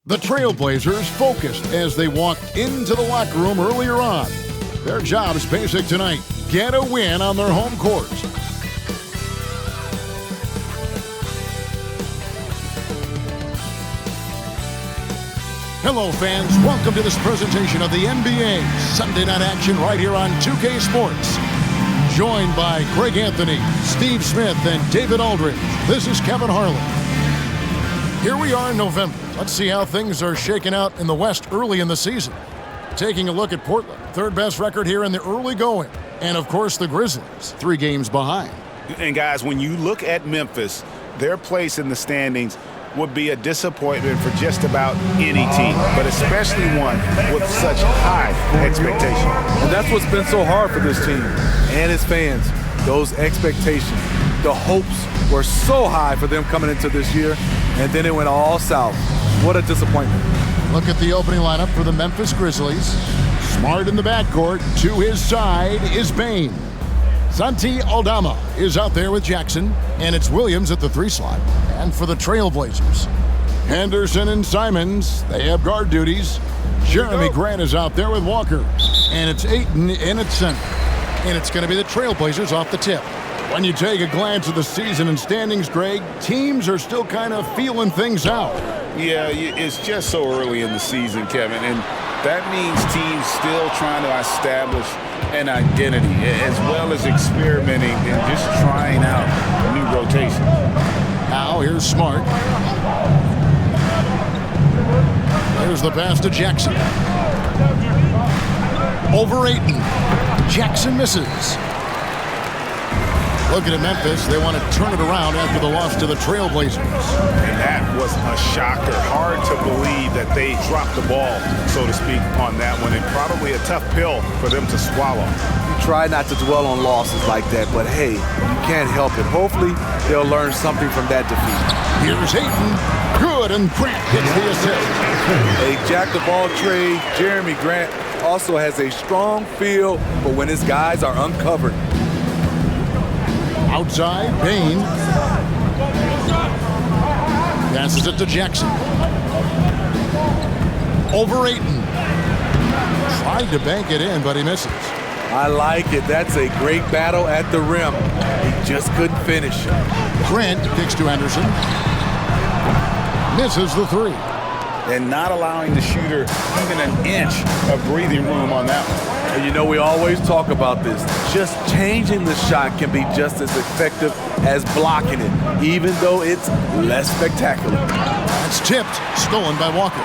The Trailblazers focused as they walked into the locker room earlier on. Their job is basic tonight. Get a win on their home court. Hello, fans. Welcome to this presentation of the NBA Sunday Night Action right here on 2K Sports. Joined by Greg Anthony, Steve Smith, and David Aldridge. This is Kevin Harlan. Here we are in November. Let's see how things are shaking out in the West early in the season. Taking a look at Portland, third best record here in the early going. And of course the Grizzlies, 3 games behind. And guys, when you look at Memphis, their place in the standings would be a disappointment for just about any team, but especially one with such high expectations. And that's what's been so hard for this team and its fans, those expectations. The hopes were so high for them coming into this year, and then it went all south. What a disappointment. Look at the opening lineup for the Memphis Grizzlies. Smart in the backcourt. To his side is Bain. Santi Aldama is out there with Jackson, and it's Williams at the 3 slot. And for the Trailblazers, Henderson and Simons, they have guard duties. Jeremy Grant is out there with Walker, and it's Ayton in at center. And it's going to be the Trailblazers off the tip. When you take a glance at the season and standings, Greg, teams are still kind of feeling things out. Yeah, it's just so early in the season, Kevin, and that means teams still trying to establish an identity as well as experimenting and just trying out new rotation. Now here's Smart. There's the pass to Jackson. Over Ayton. Jackson misses. Looking at Memphis, they want to turn it around after the loss to the Trailblazers. And that was a shocker. Hard to believe that they dropped the ball, so to speak, on that one. And probably a tough pill for them to swallow. You try not to dwell on losses like that, but hey, you can't help it. Hopefully, they'll learn something from that defeat. Here's Ayton. Good, and Grant gets the assist. A jack-of-all-trades, Jeremy Grant also has a strong feel for when his guys are uncovered. Outside, Bain. Passes it to Jackson. Over Ayton. Tried to bank it in, but he misses. I like it. That's a great battle at the rim. He just couldn't finish. Grant kicks to Anderson. Misses the 3. And not allowing the shooter even an inch of breathing room on that one. And you know, we always talk about this. Just changing the shot can be just as effective as blocking it, even though it's less spectacular. It's tipped, stolen by Walker.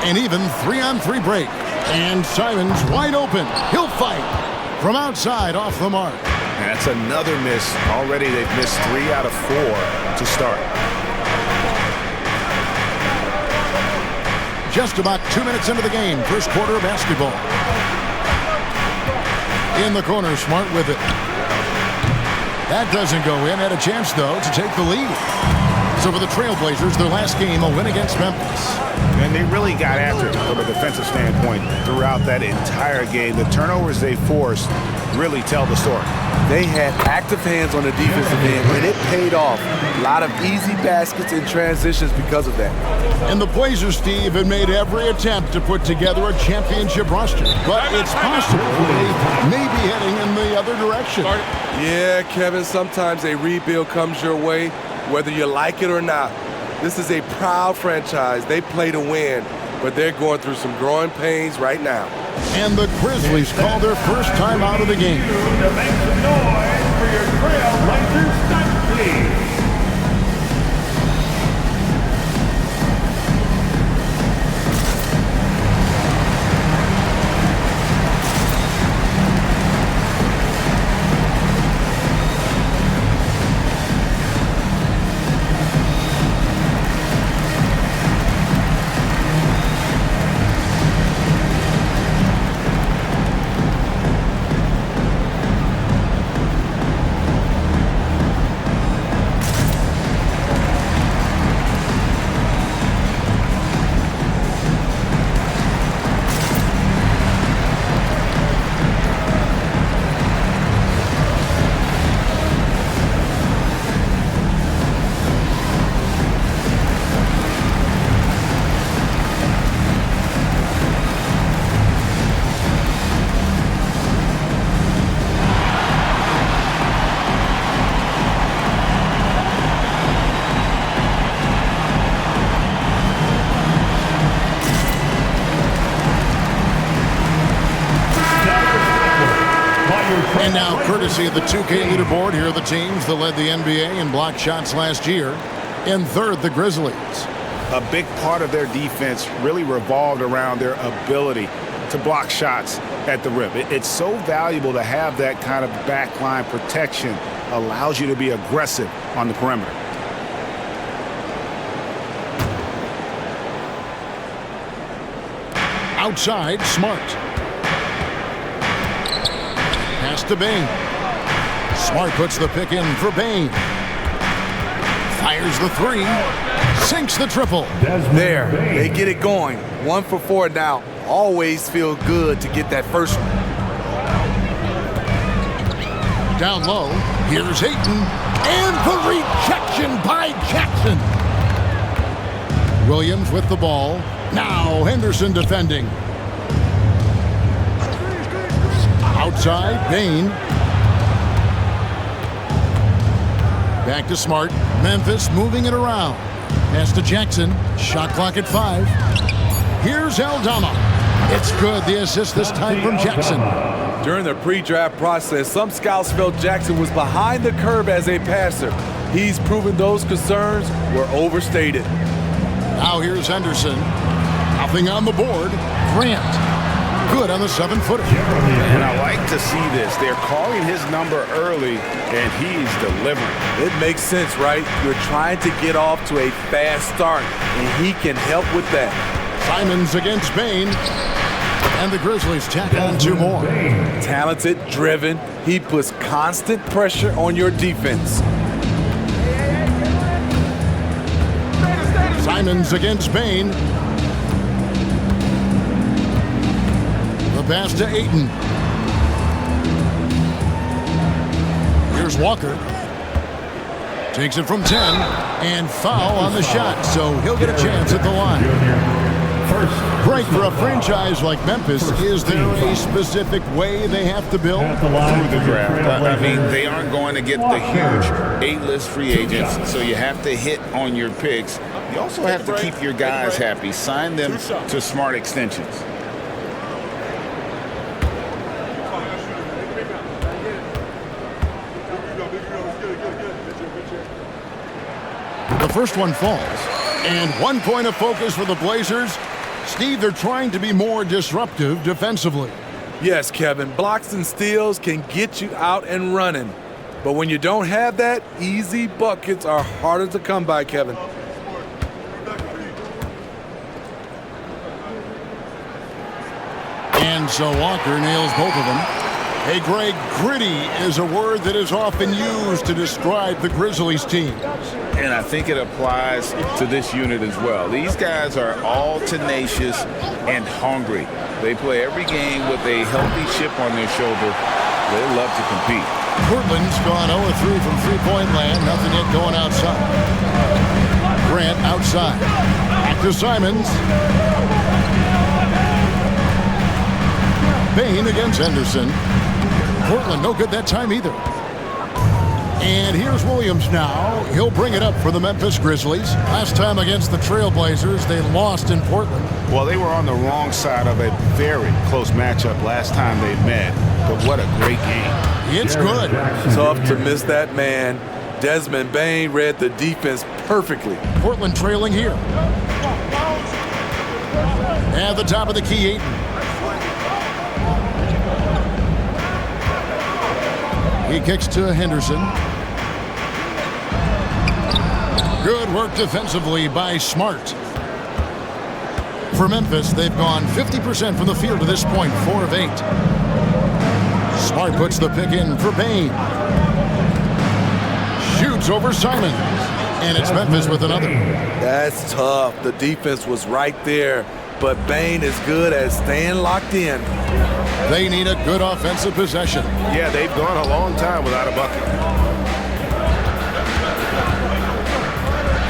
An even 3-on-3 break. And Simons wide open. He'll fight from outside off the mark. And that's another miss. Already they've missed 3 out of 4 to start. Just about 2 minutes into the game, first quarter of basketball. In the corner, Smart with it. That doesn't go in. Had a chance, though, to take the lead. So for the Trailblazers, their last game, a win against Memphis. And they really got after it from a defensive standpoint throughout that entire game. The turnovers they forced really tell the story. They had active hands on the defensive end, and it paid off. A lot of easy baskets and transitions because of that. And the Blazers, Steve, have made every attempt to put together a championship roster. But it's possible they may be heading in the other direction. Yeah, Kevin, sometimes a rebuild comes your way, whether you like it or not. This is a proud franchise. They play to win, but they're going through some growing pains right now. And the Grizzlies call their first time out of the game. Make some noise for your Trailblazers stunt team. Courtesy of the 2K leaderboard, here are the teams that led the NBA in block shots last year. In third, the Grizzlies. A big part of their defense really revolved around their ability to block shots at the rim. It's so valuable to have that kind of backline protection. Allows you to be aggressive on the perimeter. Outside, Smart. Pass to Bane. Smart puts the pick in for Bane. Fires the three. Sinks the triple. There, they get it going. 1 for 4 now. Always feel good to get that first one. Down low, here's Ayton. And the rejection by Jackson. Williams with the ball. Now Henderson defending. Outside, Bane. Back to Smart. Memphis moving it around. Pass to Jackson. Shot clock at 5. Here's Aldama. It's good. The assist this time from Jackson. During the pre-draft process, some scouts felt Jackson was behind the curve as a passer. He's proven those concerns were overstated. Now here's Henderson. Nothing on the board. Grant. Good on the 7-footer. And I like to see this. They're calling his number early, and he's delivering. It makes sense, right? You're trying to get off to a fast start, and he can help with that. Simons against Bane. And the Grizzlies tack on 2 more. Talented, driven. He puts constant pressure on your defense. Simons against Bane. The pass to Ayton. Here's Walker. Takes it from 10. And foul on the shot, so he'll get a chance at the line. Greg, for a franchise like Memphis, is there a specific way they have to build? Through the draft. I mean, they aren't going to get the huge A-list free agents, so you have to hit on your picks. You also have to keep your guys happy. Sign them to smart extensions. The first one falls. And 1 point of focus for the Blazers. Steve, they're trying to be more disruptive defensively. Yes, Kevin, blocks and steals can get you out and running. But when you don't have that, easy buckets are harder to come by, Kevin. And so Walker nails both of them. Hey, Greg, gritty is a word that is often used to describe the Grizzlies team. And I think it applies to this unit as well. These guys are all tenacious and hungry. They play every game with a healthy chip on their shoulder. They love to compete. Portland's gone 0-3 from three-point land. Nothing yet going outside. Grant outside. Back to Simons. Bane against Henderson. Portland no good that time either. And here's Williams now. He'll bring it up for the Memphis Grizzlies. Last time against the Trailblazers, they lost in Portland. Well, they were on the wrong side of a very close matchup last time they met. But what a great game. It's good. Tough to miss that man. Desmond Bane read the defense perfectly. Portland trailing here. At the top of the key, Ayton. He kicks to Henderson. Good work defensively by Smart. For Memphis, they've gone 50% from the field to this point, 4 of 8. Smart puts the pick in for Bane. Shoots over Simons. And it's Memphis with another. That's tough. The defense was right there, but Bane is good at staying locked in. They need a good offensive possession. Yeah, they've gone a long time without a bucket.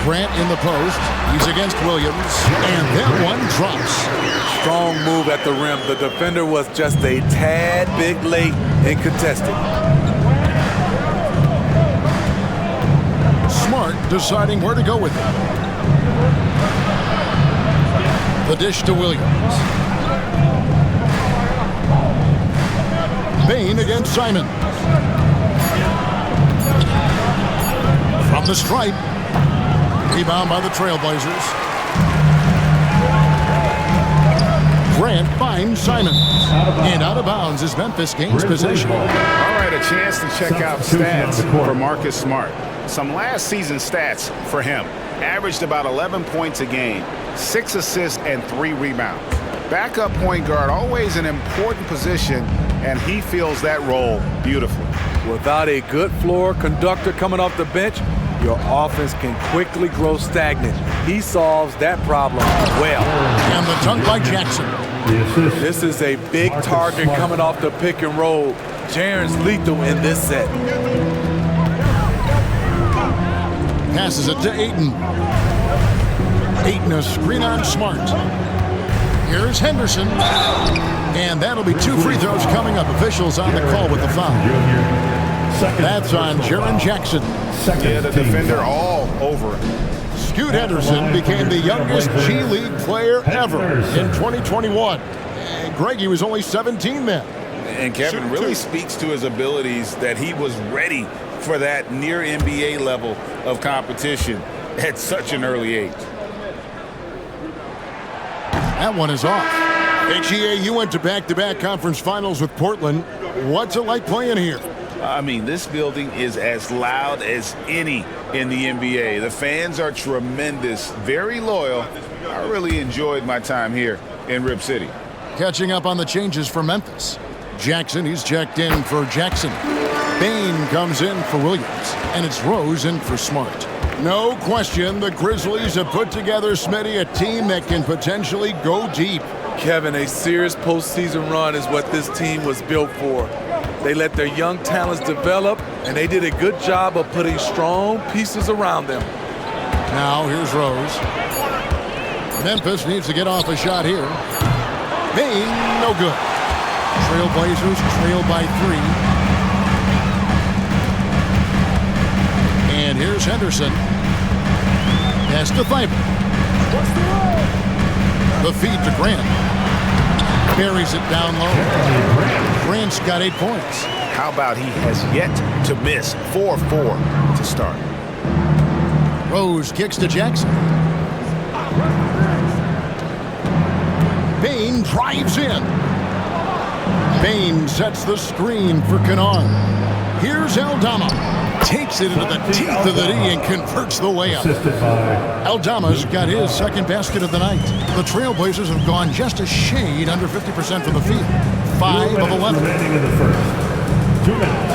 Grant in the post. He's against Williams. And that one drops. Strong move at the rim. The defender was just a tad bit late in contesting. Smart deciding where to go with it. The dish to Williams. Bane against Simons. From the stripe. Rebound by the Trailblazers. Grant finds Simons. And out of bounds as Memphis gains possession. All right, a chance to check out stats for Marcus Smart. Some last season stats for him. Averaged about 11 points a game, 6 assists and 3 rebounds. Backup point guard, always an important position, and he fills that role beautifully. Without a good floor conductor coming off the bench, your offense can quickly grow stagnant. He solves that problem well. And the dunk by Jackson. This is a big target coming off the pick and roll. Jaren's lethal in this set. Passes it to Ayton. Ayton a screen on Smart. Here's Henderson. And that'll be 2 free throws coming up. Officials on the call with the foul. That's on Jaren Jackson. Yeah, the defender all over it. Scoot Henderson became the youngest G League player ever in 2021. And Greg, he was only 17 then. And Kevin really speaks to his abilities that he was ready for that near NBA level of competition at such an early age. That one is off. HEA, you went to back-to-back conference finals with Portland. What's it like playing here? I mean, this building is as loud as any in the NBA. The fans are tremendous, very loyal. I really enjoyed my time here in Rip City. Catching up on the changes for Memphis. Jackson, he's checked in for Jackson. Bain comes in for Williams, and it's Rose in for Smart. No question, the Grizzlies have put together, Smitty, a team that can potentially go deep. Kevin, a serious postseason run is what this team was built for. They let their young talents develop, and they did a good job of putting strong pieces around them. Now, here's Rose. Memphis needs to get off a shot here. Bain, no good. Trailblazers trail by 3. And here's Henderson. Pass to Thibault. The feed to Grant. Buries it down low. Grant's got 8 points. How about he has yet to miss 4-4 to start. Rose kicks to Jackson. Bain drives in. Bain sets the screen for Kennard. Here's Aldama. Takes it into the teeth of the D and converts the layup. Aldama's got his second basket of the night. The Trailblazers have gone just a shade under 50% from the field. 5 of 11.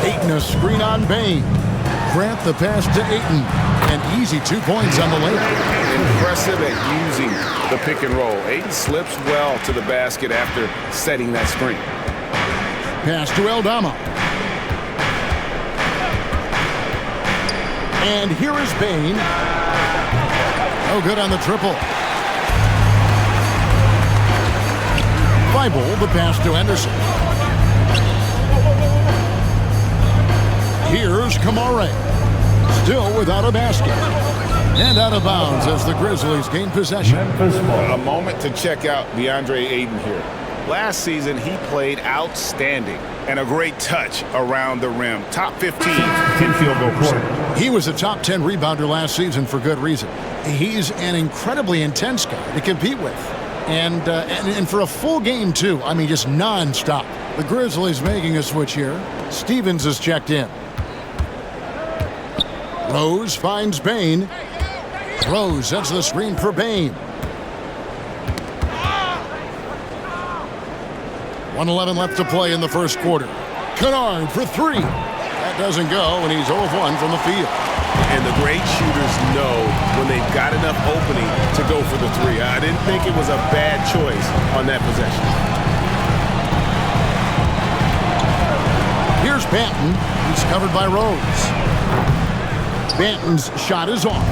Ayton a screen on Bain. Grant the pass to Ayton. An easy 2 points on the layup. Impressive at using the pick and roll. Ayton slips well to the basket after setting that screen. Pass to Aldama. And here is Bain. No good on the triple. Thibault, the pass to Henderson. Here's Kamare. Still without a basket. And out of bounds as the Grizzlies gain possession. A moment to check out DeAndre Ayton here. Last season, he played outstanding and a great touch around the rim. Top 15 field goal percent. He was a top 10 rebounder last season for good reason. He's an incredibly intense guy to compete with. And for a full game, too. I mean, just nonstop. The Grizzlies making a switch here. Stevens is checked in. Rose finds Bain. Rose sets the screen for Bain. 1:11 left to play in the first quarter. Kennard for 3. That doesn't go, and he's 0 of 1 from the field. And the great shooters know when they've got enough opening to go for the 3. I didn't think it was a bad choice on that possession. Here's Banton. He's covered by Rose. Banton's shot is off.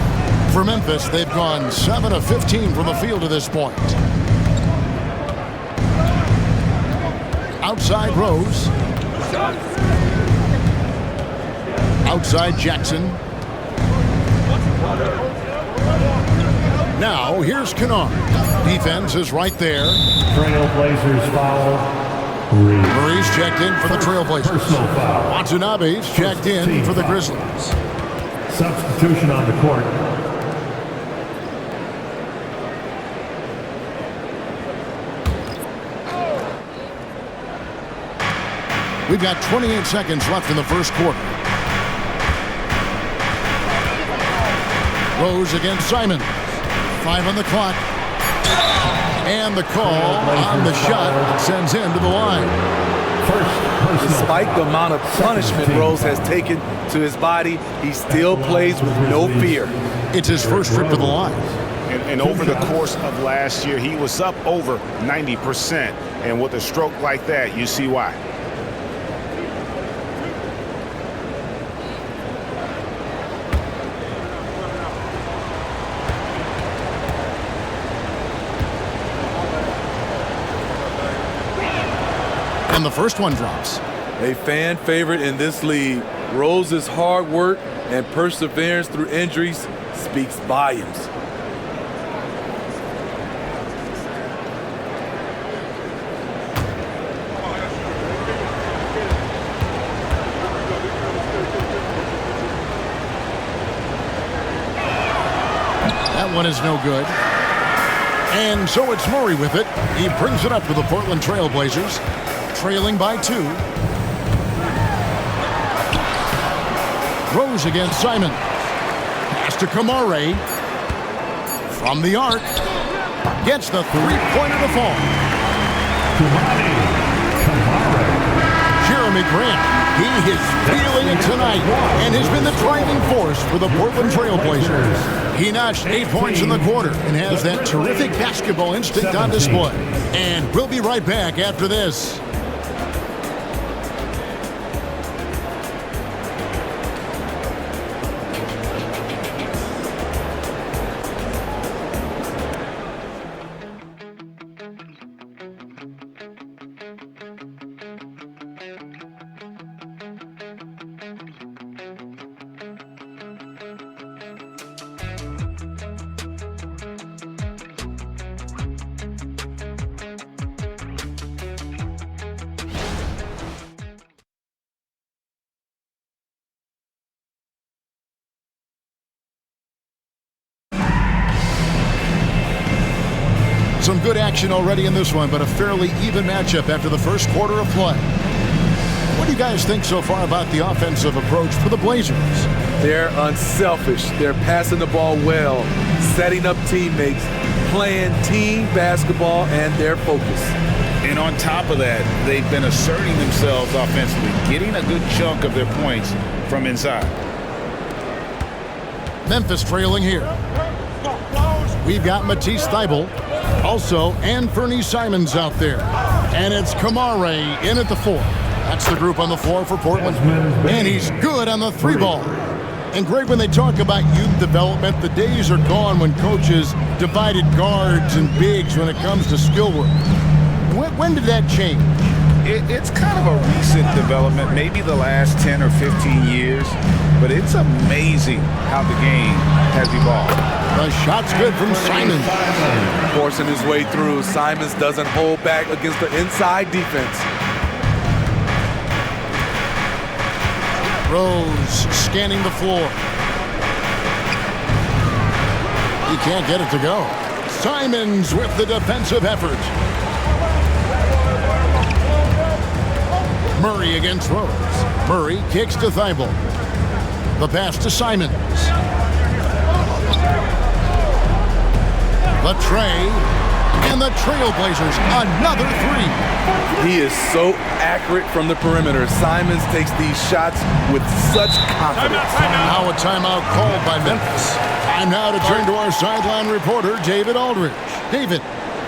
For Memphis, they've gone 7 of 15 from the field to this point. Outside Rose. Outside Jackson. Now here's Kennard. Defense is right there. Trailblazers foul. Murray's checked in for the Trailblazers. Watanabe's checked in for the Grizzlies. Substitution on the court. We've got 28 seconds left in the first quarter. Rose against Simon. 5 on the clock. And the call on the shot that sends him to the line. Despite the amount of punishment Rose has taken to his body, he still plays with no fear. It's his first trip to the line. And over the course of last year, he was up over 90%. And with a stroke like that, you see why. And the first one drops. A fan favorite in this league, Rose's hard work and perseverance through injuries speaks volumes. That one is no good. And so it's Murray with it. He brings it up to the Portland Trail Blazers, trailing by 2. Rose against Simon. Pass to Kamare. From the arc. Gets the three-pointer to fall. Jeremy Grant, he is feeling it tonight and has been the driving force for the Portland Trail Blazers. He notched 8 points in the quarter and has that terrific basketball instinct on display. And we'll be right back after this. Some good action already in this one, but a fairly even matchup after the first quarter of play. What do you guys think so far about the offensive approach for the Blazers? They're unselfish. They're passing the ball well, setting up teammates, playing team basketball, and they're focused. And on top of that, they've been asserting themselves offensively, getting a good chunk of their points from inside. Memphis trailing here. We've got Matisse Thybulle. Also, Anthony Simons out there. And it's Kamare in at the 4. That's the group on the floor for Portland. And he's good on the 3 ball. And Greg, when they talk about youth development, the days are gone when coaches divided guards and bigs when it comes to skill work. When did that change? It's kind of a recent development, maybe the last 10 or 15 years, but it's amazing how the game has evolved. The shot's good from Simons. Forcing his way through, Simons doesn't hold back against the inside defense. Rose scanning the floor. He can't get it to go. Simons with the defensive effort. Murray against Rose. Murray kicks to Thybulle. The pass to Simons. The tray. And the Trailblazers, another 3. He is so accurate from the perimeter. Simons takes these shots with such confidence. Now a timeout called by Memphis. Time now to turn to our sideline reporter, David Aldridge. David.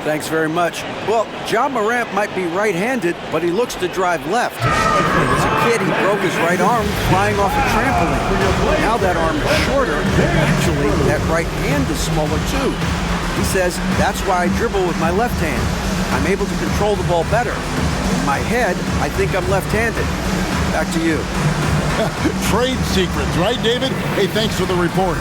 Thanks very much. Well, John Morant might be right-handed, but he looks to drive left. As a kid, he broke his right arm flying off a trampoline. Now that arm is shorter. Actually, that right hand is smaller too. He says, that's why I dribble with my left hand. I'm able to control the ball better. In my head, I think I'm left-handed. Back to you. Trade secrets, right, David? Hey, thanks for the report.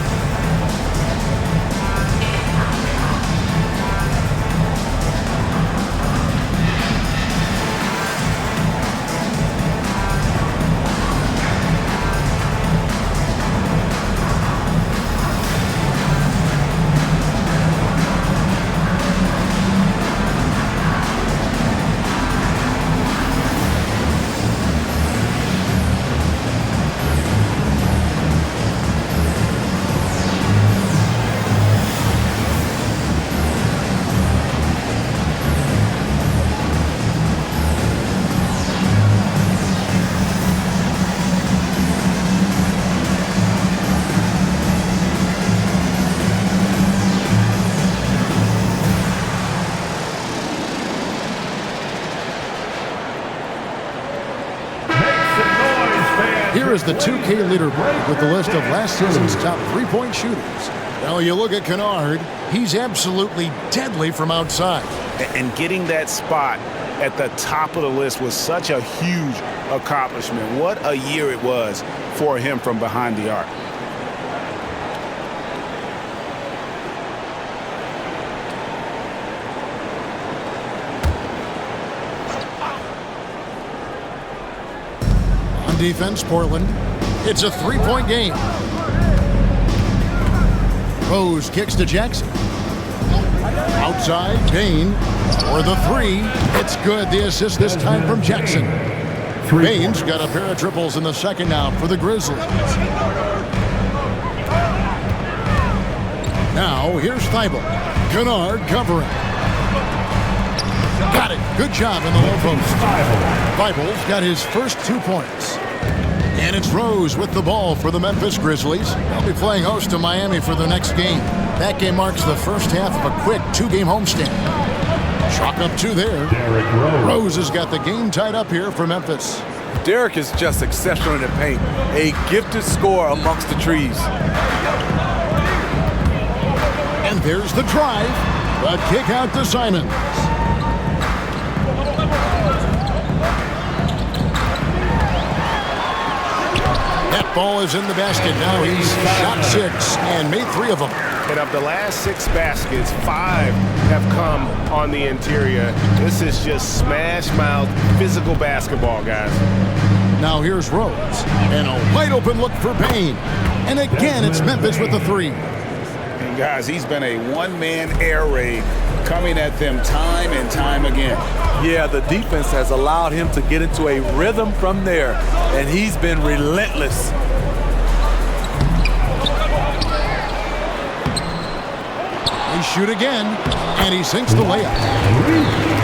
Here is the 2K leaderboard with the list of last season's top three-point shooters. Now you look at Kennard, he's absolutely deadly from outside. And getting that spot at the top of the list was such a huge accomplishment. What a year it was for him from behind the arc. On defense, Portland. It's a three-point game. Rose kicks to Jackson. Outside, Payne for the three. It's good. The assist this time from Jackson. Payne's got a pair of triples in the second now for the Grizzlies. Now, here's Thibault. Kennard covering. Got it. Good job in the low post. Thibault's got his first 2 points. And it's Rose with the ball for the Memphis Grizzlies. They'll be playing host to Miami for their next game. That game marks the first half of a quick 2-game homestand. Chalk up 2 there. Rose has got the game tied up here for Memphis. Derek is just exceptional in the paint. A gifted scorer amongst the trees. And there's the drive. A kick out to Simons. That ball is in the basket. Now he's shot 6 and made 3 of them. And of the last 6 baskets, 5 have come on the interior. This is just smash-mouth physical basketball, guys. Now here's Rose. And a wide open look for Payne. And again, it's Memphis with the 3. And guys, he's been a one-man air raid coming at them time and time again. Yeah, the defense has allowed him to get into a rhythm from there, and he's been relentless. They shoot again, and he sinks the layup.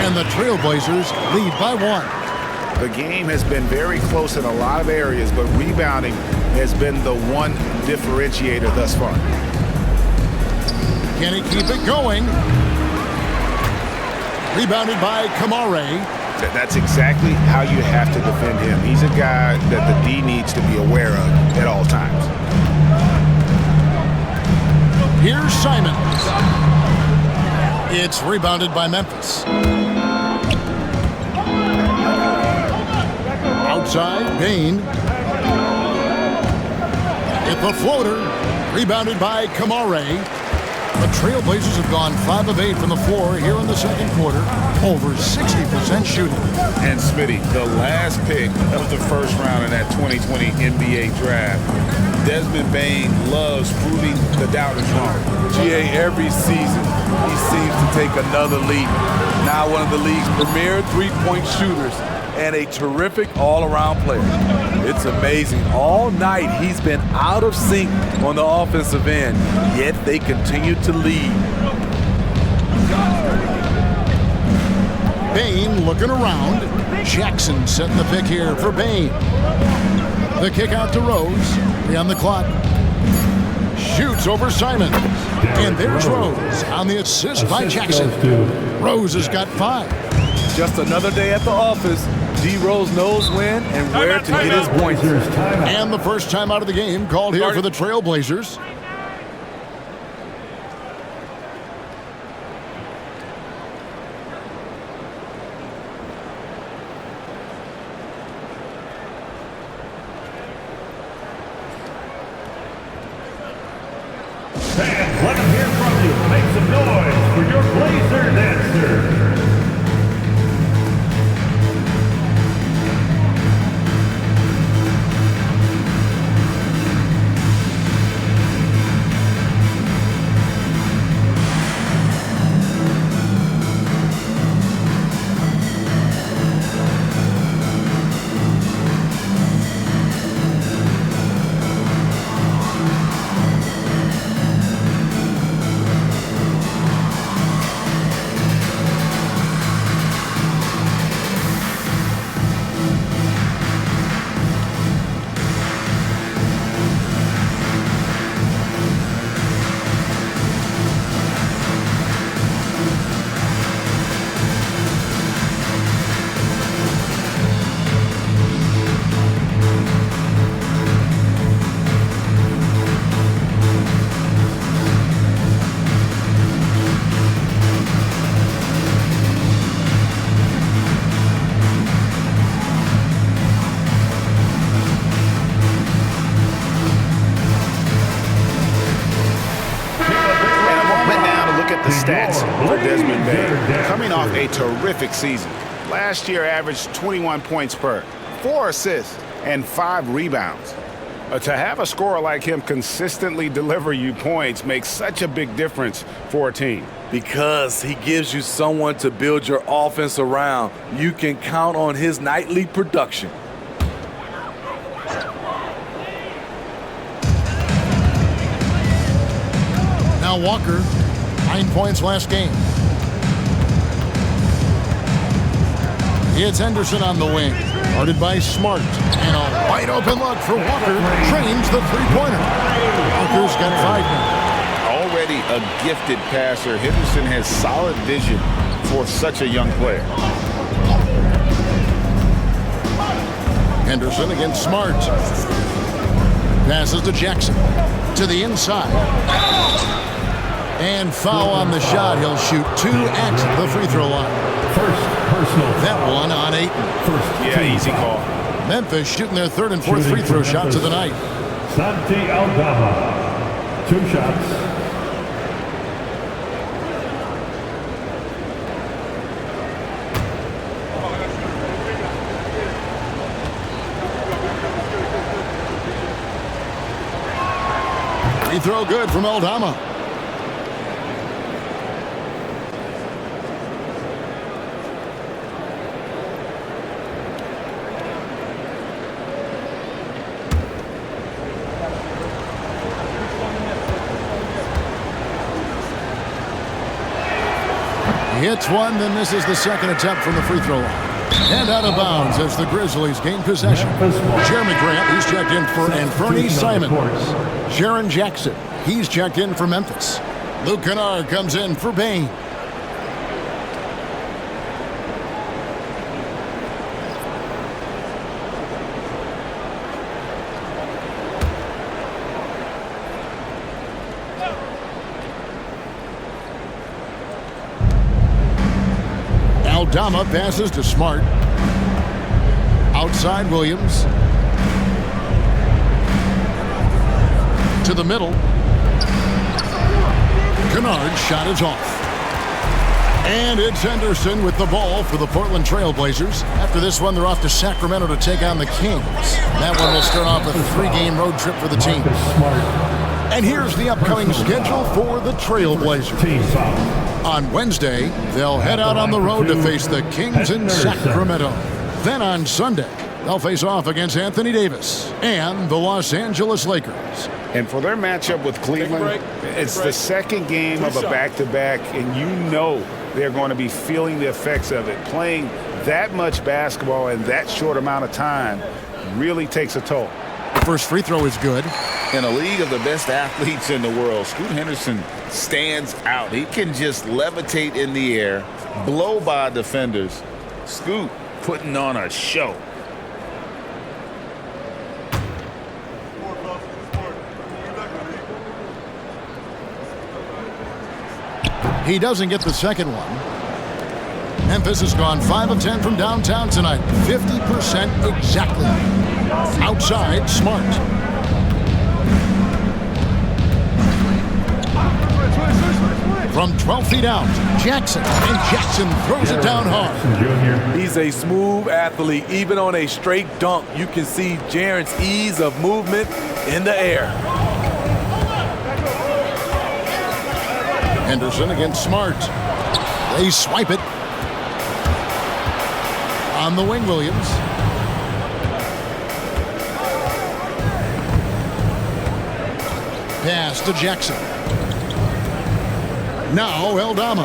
And the Trailblazers lead by 1. The game has been very close in a lot of areas, but rebounding has been the one differentiator thus far. Can he keep it going? Rebounded by Kamare. That's exactly how you have to defend him. He's a guy that the D needs to be aware of at all times. Here's Simons. It's rebounded by Memphis. Outside, Payne. It's a floater. Rebounded by Kamare. The Trailblazers have gone 5 of 8 from the floor here in the second quarter. Over 60% shooting. And Smitty, the last pick of the first round in that 2020 NBA draft. Desmond Bane loves proving the doubters wrong. GA, every season, he seems to take another leap. Now one of the league's premier three-point shooters and a terrific all-around player. It's amazing. All night he's been out of sync on the offensive end, yet they continue to lead. Bane looking around. Jackson setting the pick here for Bane. The kick out to Rose. 3 on the clock. Shoots over Simons. And there's Rose on the assist by Jackson. Rose has got 5. Just another day at the office. D. Rose knows when and where to get his points. And the first time out of the game called here for the Trailblazers. Fans, let them hear from you. Make some noise for your Blazer dancer. stats for Desmond Bain. Coming off a terrific season. Last year averaged 21 points per, 4 assists, and 5 rebounds. To have a scorer like him consistently deliver you points makes such a big difference for a team. Because he gives you someone to build your offense around. You can count on his nightly production. Now Walker, 9 points last game. It's Henderson on the wing, guarded by Smart. And a wide open look for Walker. Trains the three-pointer. Walker's got 5 now. Already a gifted passer, Henderson has solid vision for such a young player. Henderson against Smart. Passes to Jackson. To the inside. And foul on the shot. He'll shoot 2 at the free throw line. First personal. That one on 8. Yeah, easy call. Memphis shooting their 3rd and 4th free throw shots of the night. Santi Aldama. 2 shots. Free throw good from Aldama. He hits one, then misses the 2nd attempt from the free throw line. And out of bounds as the Grizzlies gain possession. Jeremy Grant, he's checked in for Anthony Simons. Sharon Jackson, he's checked in for Memphis. Luke Kennard comes in for Bain. Aldama passes to Smart. Outside Williams. To the middle. Kennard's shot is off. And it's Henderson with the ball for the Portland Trail Blazers. After this one, they're off to Sacramento to take on the Kings. That one will start off a 3-game road trip for the team. And here's the upcoming schedule for the Trail Blazers. On Wednesday, they'll head out on the road to face the Kings in Sacramento. Then on Sunday, they'll face off against Anthony Davis and the Los Angeles Lakers. And for their matchup with Cleveland, it's the 2nd game of a back-to-back, and you know they're going to be feeling the effects of it. Playing that much basketball in that short amount of time really takes a toll. The first free throw is good. In a league of the best athletes in the world, Scoot Henderson stands out. He can just levitate in the air, blow by defenders. Scoot putting on a show. He doesn't get the 2nd one. Memphis has gone 5 of 10 from downtown tonight. 50% exactly. Outside, Smart. From 12 feet out, Jackson. And Jackson throws it down hard. He's a smooth athlete. Even on a straight dunk, you can see Jaren's ease of movement in the air. Henderson against Smart. They swipe it. On the wing, Williams. Pass to Jackson. Now Aldama.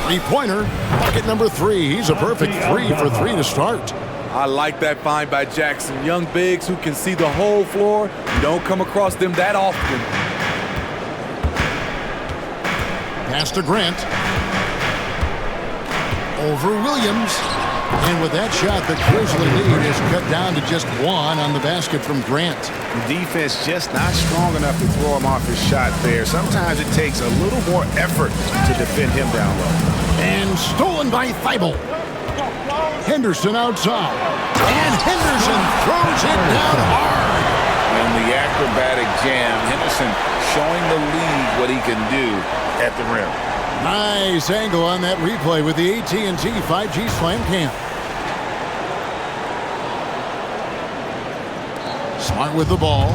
3-pointer. Bucket number 3. He's a perfect 3 for 3 to start. I like that find by Jackson. Young bigs who can see the whole floor. You don't come across them that often. Pass to Grant. Over Williams. And with that shot, the Grizzly lead is cut down to just 1 on the basket from Grant. The defense just not strong enough to throw him off his shot there. Sometimes it takes a little more effort to defend him down low. And stolen by Thibault. Henderson outside. And Henderson throws it down hard. In the acrobatic jam, Henderson showing the league what he can do at the rim. Nice angle on that replay with the AT&T 5G Slam Cam. Smart with the ball.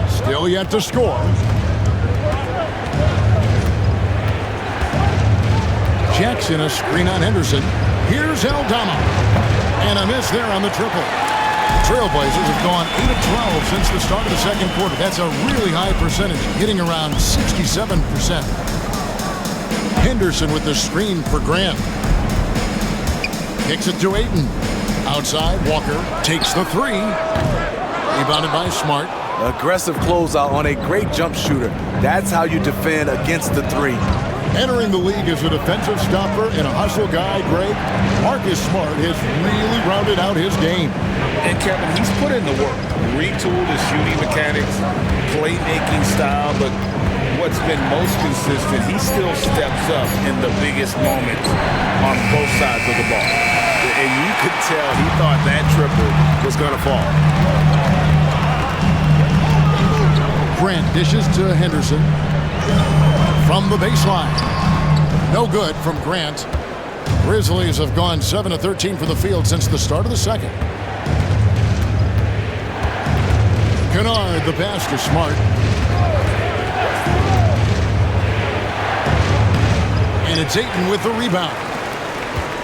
Still yet to score. Jackson, a screen on Henderson. Here's Aldama. And a miss there on the triple. Trailblazers have gone 8 of 12 since the start of the second quarter. That's a really high percentage, hitting around 67%. Henderson with the screen for Grant. Kicks it to Ayton. Outside, Walker takes the three. Rebounded by Smart. Aggressive closeout on a great jump shooter. That's how you defend against the three. Entering the league as a defensive stopper and a hustle guy, Greg, Marcus Smart has really rounded out his game. And Kevin, he's put in the work. Retooled his shooting mechanics, playmaking style, but what's been most consistent, he still steps up in the biggest moments on both sides of the ball. And you could tell he thought that triple was going to fall. Grant dishes to Henderson from the baseline. No good from Grant. Grizzlies have gone 7 of 13 from the field since the start of the second. Kennard, the pass to Smart. And it's Ayton with the rebound.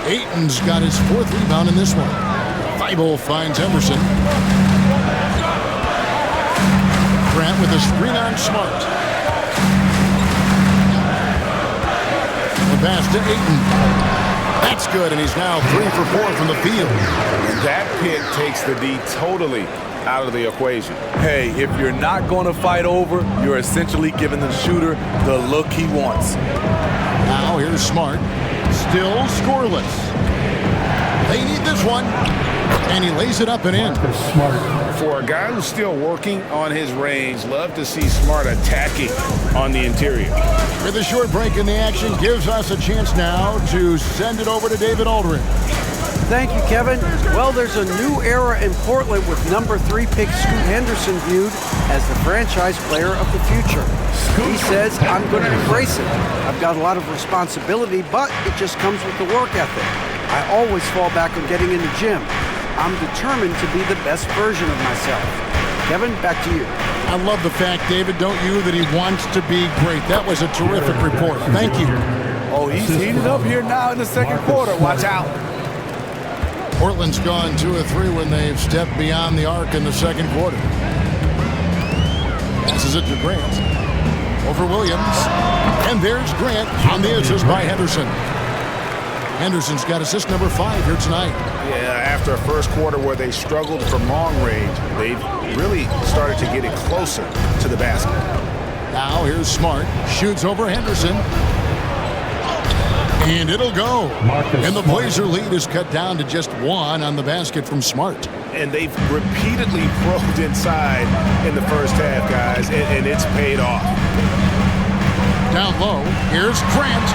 Ayton's got his 4th rebound in this one. Thibault finds Henderson. Grant with a screen on Smart. The pass to Ayton. That's good, and he's now 3 for 4 from the field. And that pick takes the D totally out of the equation. Hey, if you're not going to fight over, you're essentially giving the shooter the look he wants. Now here's Smart. Still scoreless. They need this one. And he lays it up and in. Smart. For a guy who's still working on his range, love to see Smart attacking on the interior. With a short break in the action, gives us a chance now to send it over to David Aldridge. Thank you, Kevin. Well, there's a new era in Portland with number 3 pick Scoot Henderson viewed as the franchise player of the future. He says, I'm going to embrace it. I've got a lot of responsibility, but it just comes with the work ethic. I always fall back on getting in the gym. I'm determined to be the best version of myself. Kevin, back to you. I love the fact, David, don't you, that he wants to be great. That was a terrific report. Thank you. Oh, he's heated up here now in the second quarter. Watch out. Portland's gone 2 of 3 when they've stepped beyond the arc in the second quarter. Passes it to Grant. Over Williams. And there's Grant on the assist by Henderson. Henderson's got assist number 5 here tonight. Yeah, after a first quarter where they struggled from long range, they've really started to get it closer to the basket. Now here's Smart. Shoots over Henderson. And it'll go. And the Blazer lead is cut down to just 1 on the basket from Smart. And they've repeatedly probed inside in the first half, guys, and it's paid off. Down low, here's Grant.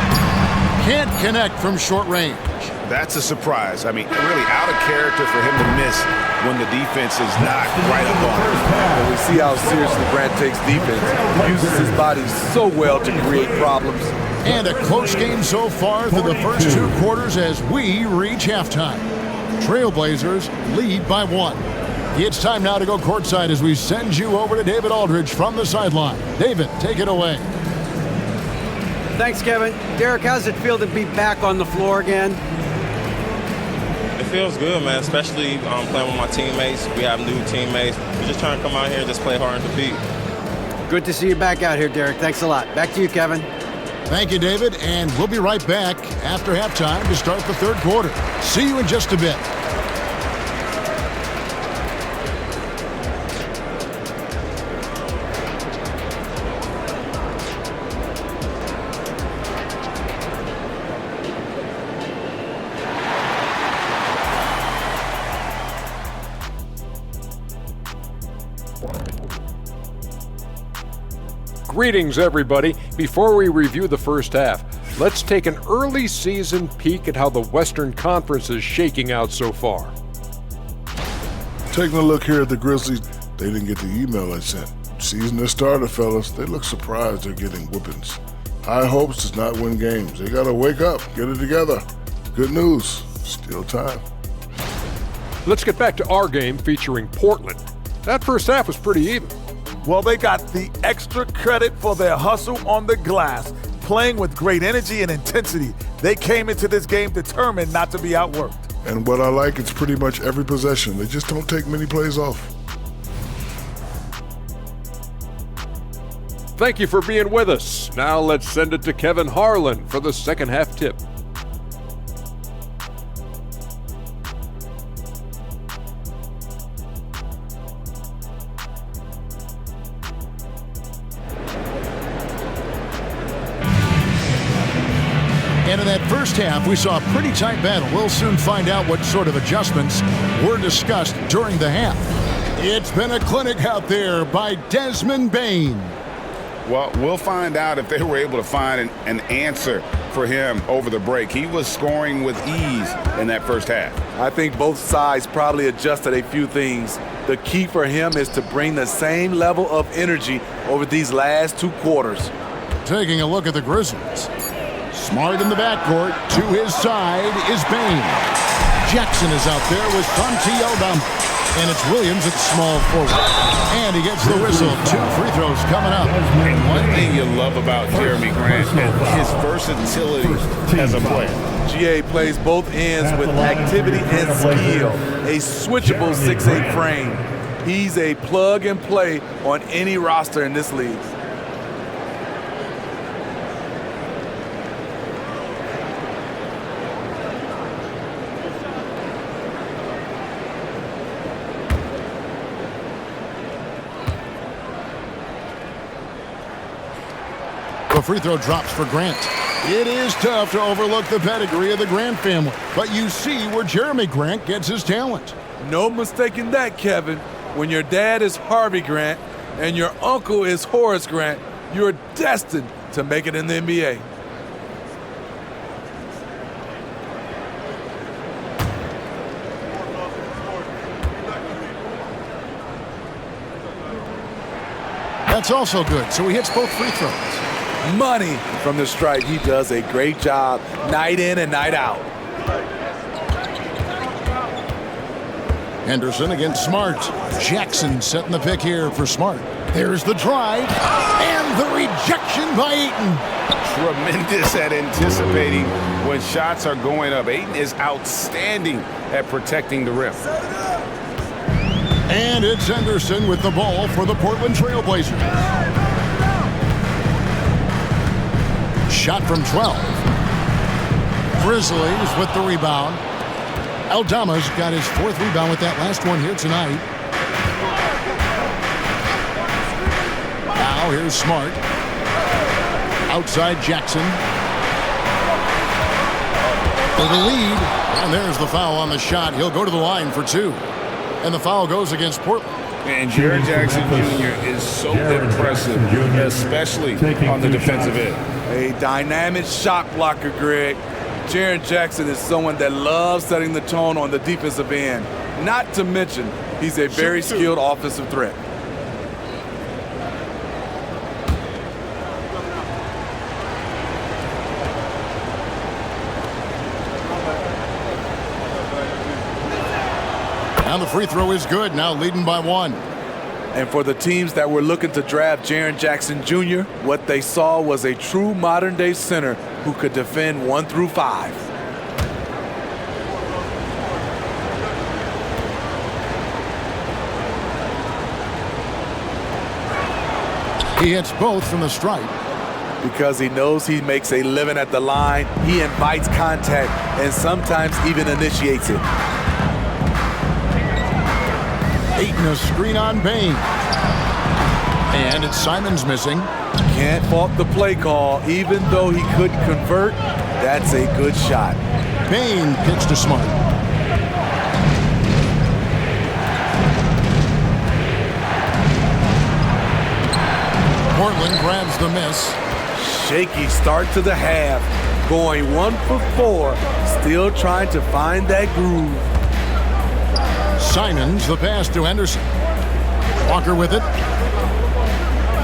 Can't connect from short range. That's a surprise. I mean, really out of character for him to miss when the defense is not right up on him. And we see how seriously Grant takes defense. He uses his body so well to create problems. And a close game so far through the first 2 quarters as we reach halftime. Trailblazers lead by 1. It's time now to go courtside as we send you over to David Aldridge from the sideline. David, take it away. Thanks, Kevin. Derek, how's it feel to be back on the floor again? It feels good, man, especially playing with my teammates. We have new teammates. We're just trying to come out here and just play hard and compete. Good to see you back out here, Derek. Thanks a lot. Back to you, Kevin. Thank you, David, and we'll be right back after halftime to start the third quarter. See you in just a bit. Greetings, everybody. Before we review the first half, let's take an early season peek at how the Western Conference is shaking out so far. Taking a look here at the Grizzlies, they didn't get the email I sent. Season has started, fellas. They look surprised they're getting whoopings. High hopes does not win games. They got to wake up, get it together. Good news, still time. Let's get back to our game featuring Portland. That first half was pretty even. Well, they got the extra credit for their hustle on the glass, playing with great energy and intensity. They came into this game determined not to be outworked. And what I like, it's pretty much every possession. They just don't take many plays off. Thank you for being with us. Now let's send it to Kevin Harlan for the second half tip. And in that first half, we saw a pretty tight battle. We'll soon find out what sort of adjustments were discussed during the half. It's been a clinic out there by Desmond Bane. Well, we'll find out if they were able to find an answer for him over the break. He was scoring with ease in that first half. I think both sides probably adjusted a few things. The key for him is to bring the same level of energy over these last 2 quarters. Taking a look at the Grizzlies. Smart in the backcourt. To his side is Bane. Jackson is out there with Santi Aldama. And it's Williams at small forward. And he gets the whistle. 2 free throws coming up. And one thing you love about Jeremy Grant is his versatility as a player. GA plays both ends with activity and skill. A switchable 6'8" frame. He's a plug and play on any roster in this league. The free throw drops for Grant. It is tough to overlook the pedigree of the Grant family, but you see where Jeremy Grant gets his talent. No mistaking that, Kevin. When your dad is Harvey Grant and your uncle is Horace Grant, you're destined to make it in the NBA. That's also good, so he hits both free throws. Money from the stripe. He does a great job night in and night out. Henderson against Smart. Jackson setting the pick here for Smart. There's the drive and the rejection by Ayton. Tremendous at anticipating when shots are going up. Ayton is outstanding at protecting the rim. And it's Henderson with the ball for the Portland Trailblazers. Shot from 12. Grizzlies with the rebound. Aldama's got his 4th rebound with that last one here tonight. Now here's Smart. Outside Jackson. For the lead. And there's the foul on the shot. He'll go to the line for 2. And the foul goes against Portland. And Jaren Jackson Jr. is so impressive, especially on the defensive end. A dynamic shot blocker, Greg. Jaren Jackson is someone that loves setting the tone on the defensive end. Not to mention, he's a very skilled offensive threat. Now the free throw is good, now leading by 1. And for the teams that were looking to draft Jaren Jackson Jr., what they saw was a true modern-day center who could defend 1 through 5. He hits both from the stripe. Because he knows he makes a living at the line, he invites contact and sometimes even initiates it. Ayton a screen on Bane. And it's Simons missing. Can't fault the play call. Even though he couldn't convert, that's a good shot. Bane pitch to Smart. Portland grabs the miss. Shaky start to the half. Going 1 for 4. Still trying to find that groove. Simons, the pass to Henderson. Walker with it.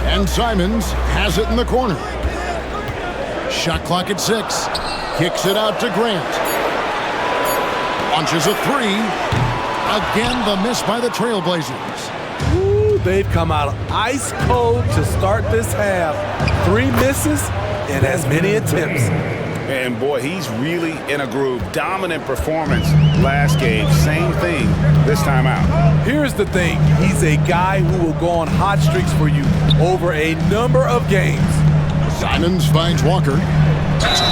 And Simons has it in the corner. Shot clock at 6. Kicks it out to Grant. Launches a 3. Again, the miss by the Trailblazers. Ooh, they've come out ice cold to start this half. 3 misses and as many attempts. And boy, he's really in a groove. Dominant performance last game. Same thing this time out. Here's the thing. He's a guy who will go on hot streaks for you over a number of games. Simons finds Walker.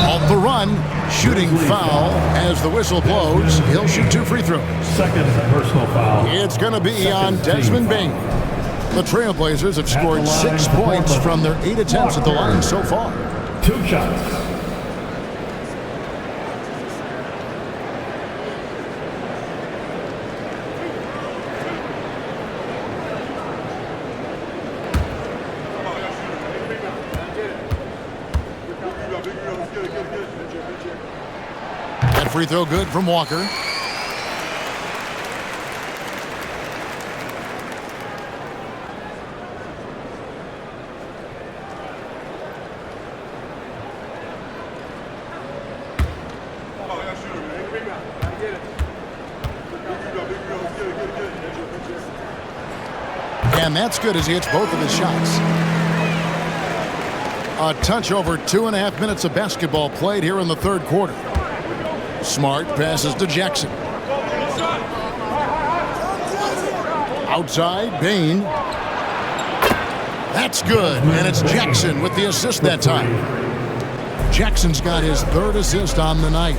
Off the run. Shooting foul as the whistle blows. He'll shoot 2 free throws. Second personal foul. It's going to be on Desmond Bain. The Trailblazers have scored 6 points from their 8 attempts at the line so far. 2 shots. That free throw good from Walker. And that's good as he hits both of his shots. A touch over 2.5 minutes of basketball played here in the third quarter. Smart passes to Jackson. Outside, Bain. That's good, and it's Jackson with the assist that time. Jackson's got his 3rd assist on the night.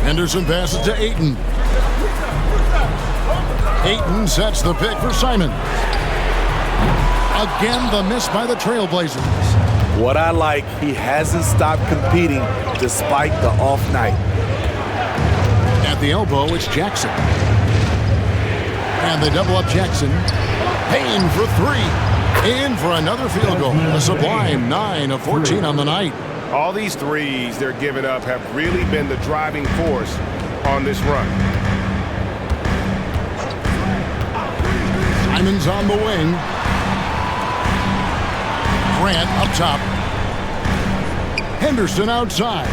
Henderson passes to Ayton. Ayton sets the pick for Simon. Again, the miss by the Trailblazers. What I like, he hasn't stopped competing despite the off night. At the elbow, it's Jackson. And they double up Jackson. Payne for 3. In for another field goal. A sublime 9 of 14 on the night. All these threes they're giving up have really been the driving force on this run. Simons on the wing. Grant up top. Henderson outside.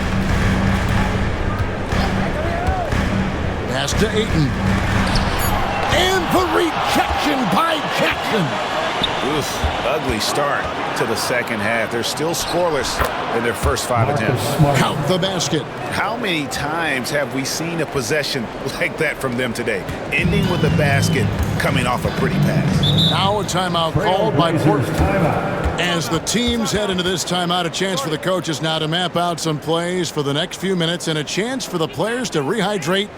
Pass to Ayton. And the rejection by Jackson. Ugly start to the second half. They're still scoreless in their first 5 attempts. Count the basket. How many times have we seen a possession like that from them today? Ending with a basket, coming off a pretty pass. Now a timeout called by Portland. As the teams head into this timeout, a chance for the coaches now to map out some plays for the next few minutes and a chance for the players to rehydrate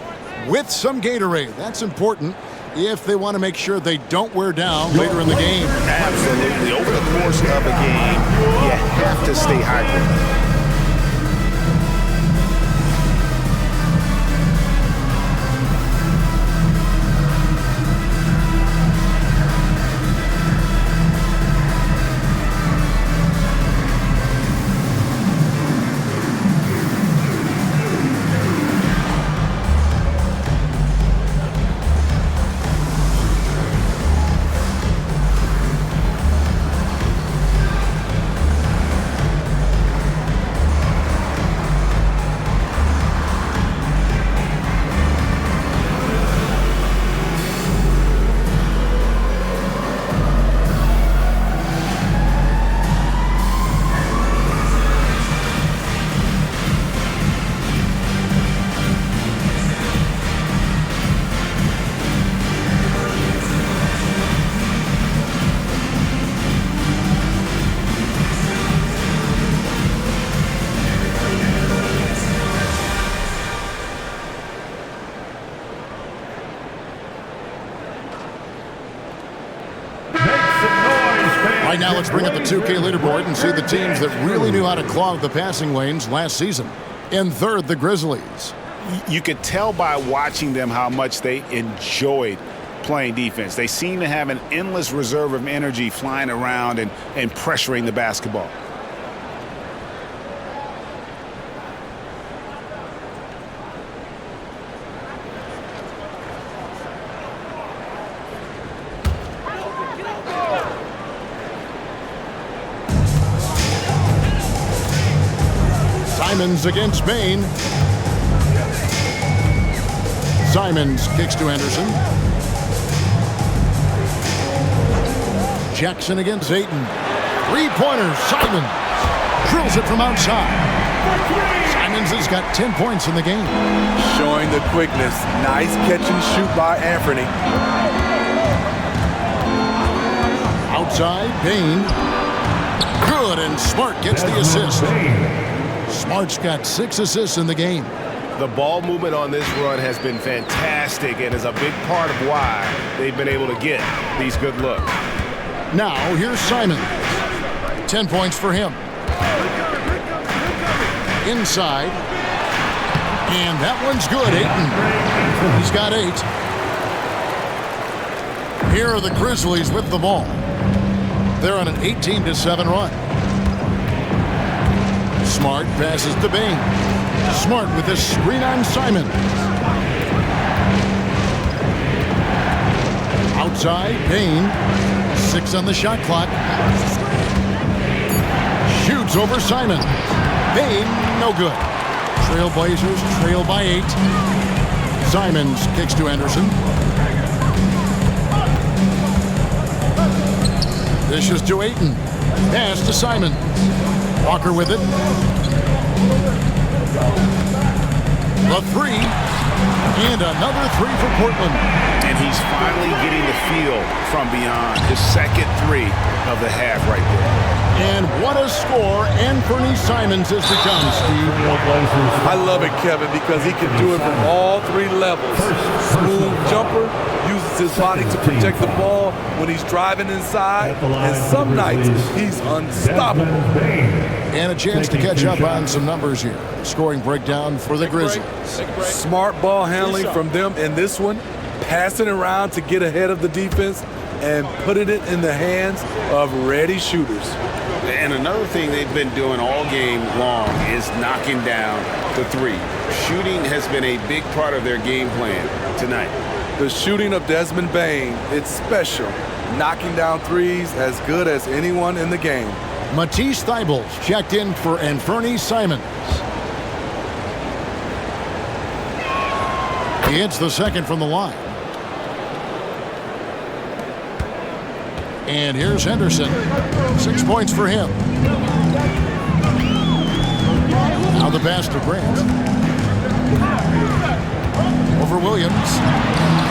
with some Gatorade. That's important if they want to make sure they don't wear down later in the game. Absolutely. Over the course of a game, you have to stay hydrated. Right now, let's bring up the 2K leaderboard and see the teams that really knew how to clog the passing lanes last season. In third, the Grizzlies. You could tell by watching them how much they enjoyed playing defense. They seem to have an endless reserve of energy flying around and pressuring the basketball. Simons against Bain. Simons kicks to Anderson. Jackson against Ayton. Three-pointer, Simons. Drills it from outside. Simons has got 10 points in the game. Showing the quickness. Nice catch and shoot by Anthony. Outside, Bain. Good, and Smart gets the assist. Smart's got 6 assists in the game. The ball movement on this run has been fantastic and is a big part of why they've been able to get these good looks. Now, here's Simon. 10 points for him. Inside. And that one's good, Ayton. He's got 8. Here are the Grizzlies with the ball. They're on an 18-7 run. Smart passes to Bain. Smart with a screen on Simon. Outside, Bain. 6 on the shot clock. Shoots over Simon. Bain, no good. Trailblazers trail by 8. Simons kicks to Anderson. Dishes to Ayton. Pass to Simon. Walker with it. The 3. And another 3 for Portland. And he's finally getting the feel from beyond. His second 3 of the half right there. And what a score Anthony Simons has become, Steve. I love it, Kevin, because he can do it from all 3 levels. Smooth jumper, uses his body to protect the ball when he's driving inside, and some nights he's unstoppable. And a chance to catch up on some numbers here. Scoring breakdown for the Grizzlies. Smart ball handling from them in this one, passing around to get ahead of the defense and putting it in the hands of ready shooters. And another thing they've been doing all game long is knocking down the 3. Shooting has been a big part of their game plan tonight. The shooting of Desmond Bain, it's special. Knocking down 3s as good as anyone in the game. Matisse Thybulles checked in for Anthony Simons. He hits the second from the line. And here's Henderson. 6 points for him. Now the pass to Grant. Over Williams.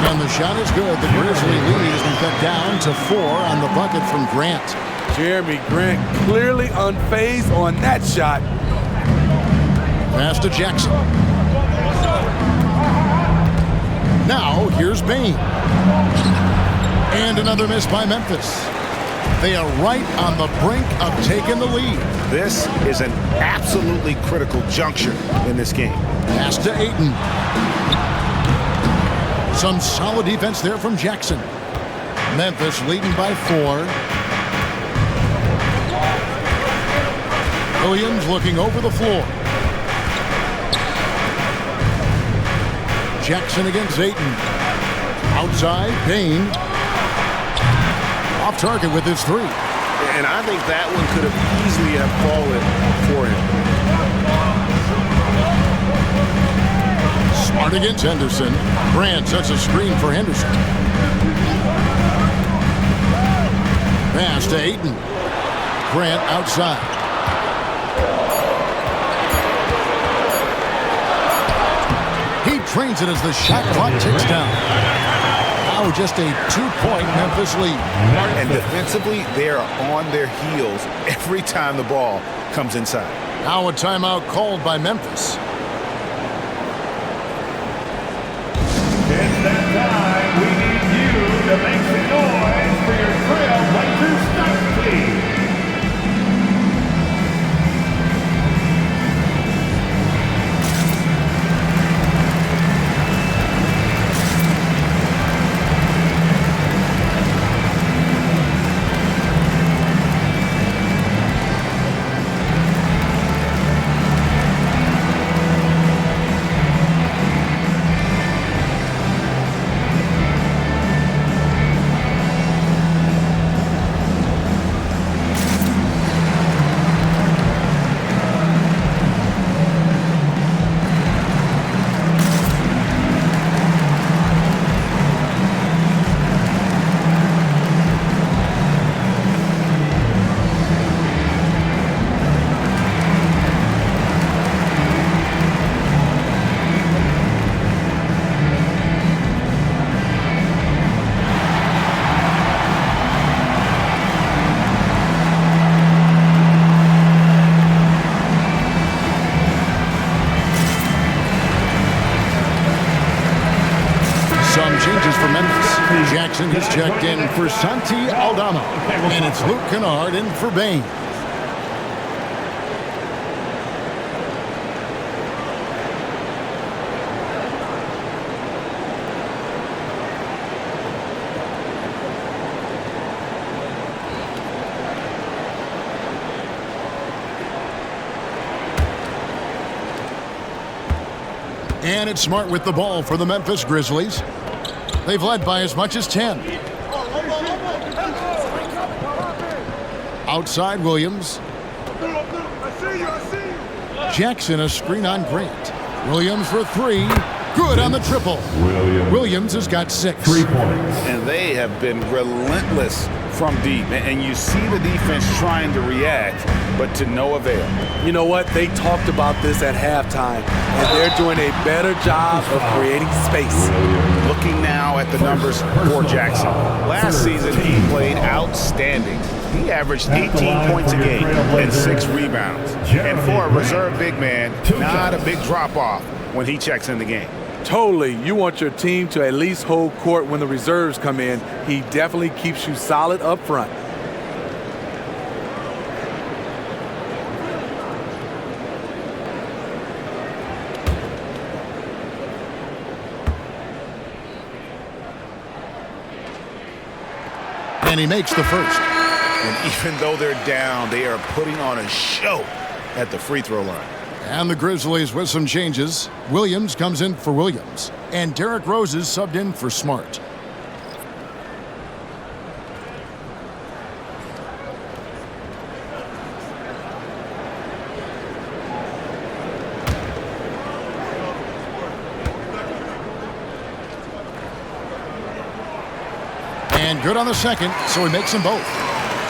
And the shot is good. The Grizzly lead has been cut down to 4 on the bucket from Grant. Jeremy Grant clearly unfazed on that shot. Pass to Jackson. Now here's Bain. And another miss by Memphis. They are right on the brink of taking the lead. This is an absolutely critical juncture in this game. Pass to Ayton. Some solid defense there from Jackson. Memphis leading by 4. Williams looking over the floor. Jackson against Ayton. Outside, Bain. Off target with his 3. And I think that one could have easily have fallen for him. Smart against Henderson. Grant sets a screen for Henderson. Pass to Ayton. Grant outside. He trains it as the shot clock ticks down. Now just a 2-point Memphis lead. And defensively, they are on their heels every time the ball comes inside. Now a timeout called by Memphis. It's that time. We need you to make some noise for your Trailblazers start, please. Jackson has checked in for Santi Aldama. And it's Luke Kennard in for Bain. And it's Smart with the ball for the Memphis Grizzlies. They've led by as much as 10. Outside Williams. Jackson a screen on Grant. Williams for three. Good on the triple. Williams has got 6. 3 points. And they have been relentless from deep. And you see the defense trying to react, but to no avail. You know what? They talked about this at halftime, and they're doing a better job of creating space. Looking now at the numbers for Jackson. Last season, he played outstanding. He averaged 18 points a game and 6 rebounds. And for a reserve big man, not a big drop-off when he checks in the game. Totally. You want your team to at least hold court when the reserves come in. He definitely keeps you solid up front. And he makes the first. And even though they're down, they are putting on a show at the free throw line. And the Grizzlies with some changes. Williams comes in for Williams. And Derrick Rose is subbed in for Smart. And good on the second, so he makes them both.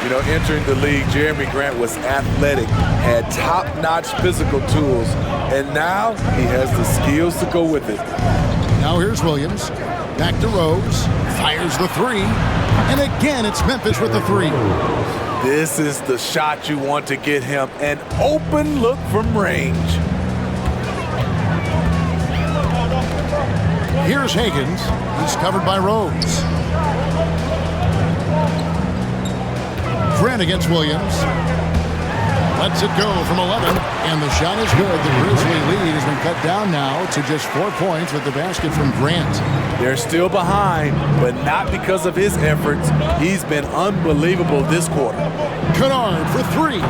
You know, entering the league, Jeremy Grant was athletic, had top-notch physical tools, and now he has the skills to go with it. Now here's Williams. Back to Rose. Fires the three. And again, it's Memphis with the three. This is the shot you want to get him. An open look from range. Here's Higgins. He's covered by Rose. Grant against Williams. Lets it go from 11, and the shot is good. The Grizzly lead has been cut down now to just 4 points with the basket from Grant. They're still behind, but not because of his efforts. He's been unbelievable this quarter. Kennard for three.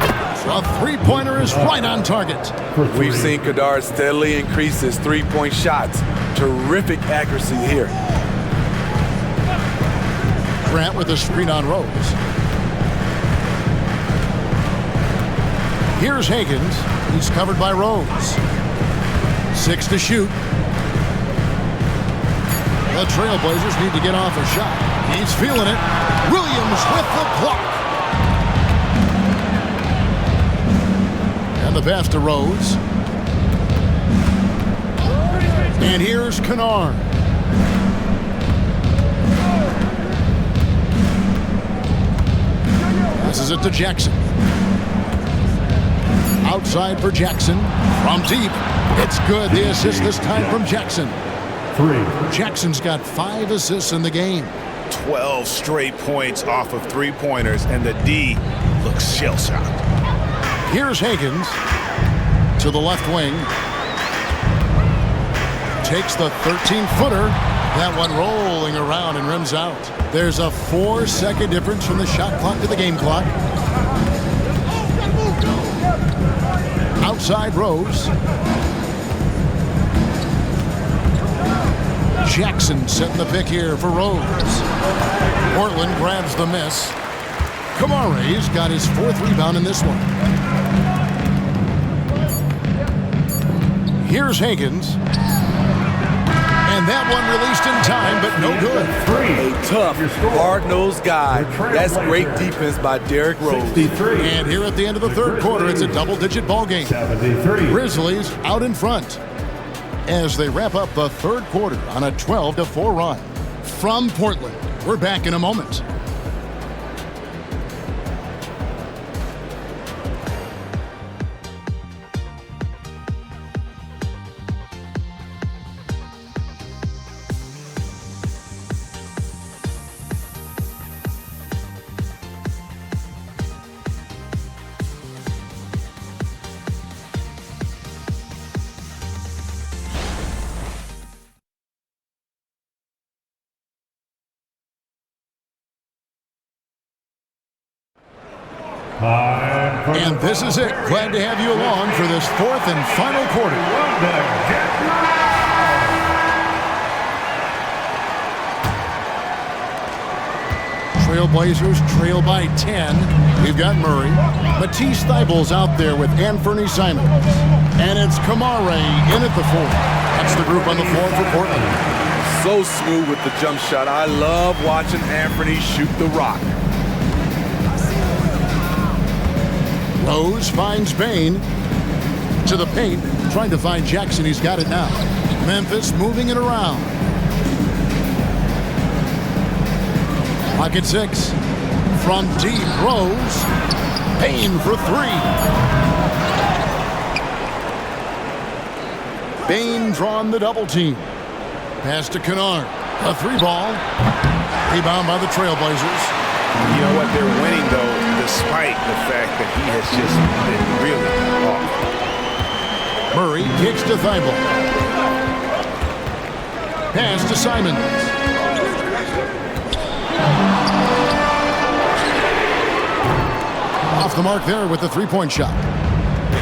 A three-pointer is right on target. We've seen Kennard steadily increase his three-point shots. Terrific accuracy here. Grant with a screen on Rose. Here's Higgins. He's covered by Rose. 6 to shoot. The Trailblazers need to get off a shot. He's feeling it. Williams with the block. And the pass to Rose. And here's Kennard. Passes it to Jackson. Outside for Jackson. From deep. It's good. The assist this time from Jackson. 3. Jackson's got 5 assists in the game. 12 straight points off of three-pointers, and the D looks shell-shocked. Here's Higgins to the left wing. Takes the 13-footer. That one rolling around and rims out. There's a 4-second difference from the shot clock to the game clock. Outside Rose. Jackson setting the pick here for Rose. Portland grabs the miss. Kamare's got his 4th rebound in this one. Here's Higgins. And that one released in time, but no good. A tough, hard-nosed guy. That's great defense by Derrick Rose. And here at the end of the third quarter, it's a double-digit ball game. 73. Grizzlies out in front as they wrap up the third quarter on a 12-4 run. From Portland, we're back in a moment. Time for And this is it. Glad to have you along for this fourth and final quarter. Trailblazers trail by 10. We've got Murray. Matisse Thybulle's out there with Anthony Simons. And it's Kamare in at the 4. That's the group on the floor for Portland. So smooth with the jump shot. I love watching Anthony shoot the rock. Rose finds Bain to the paint, trying to find Jackson. He's got it now. Memphis moving it around. Pocket 6. From deep, Rose. Bain for 3. Bain drawn the double team. Pass to Kennard. A 3-ball. Rebound by the Trailblazers. You know what? They're winning, though, despite the fact that he has just been really off. Murray kicks to Thibault. Pass to Simons. Off the mark there with the 3-point shot.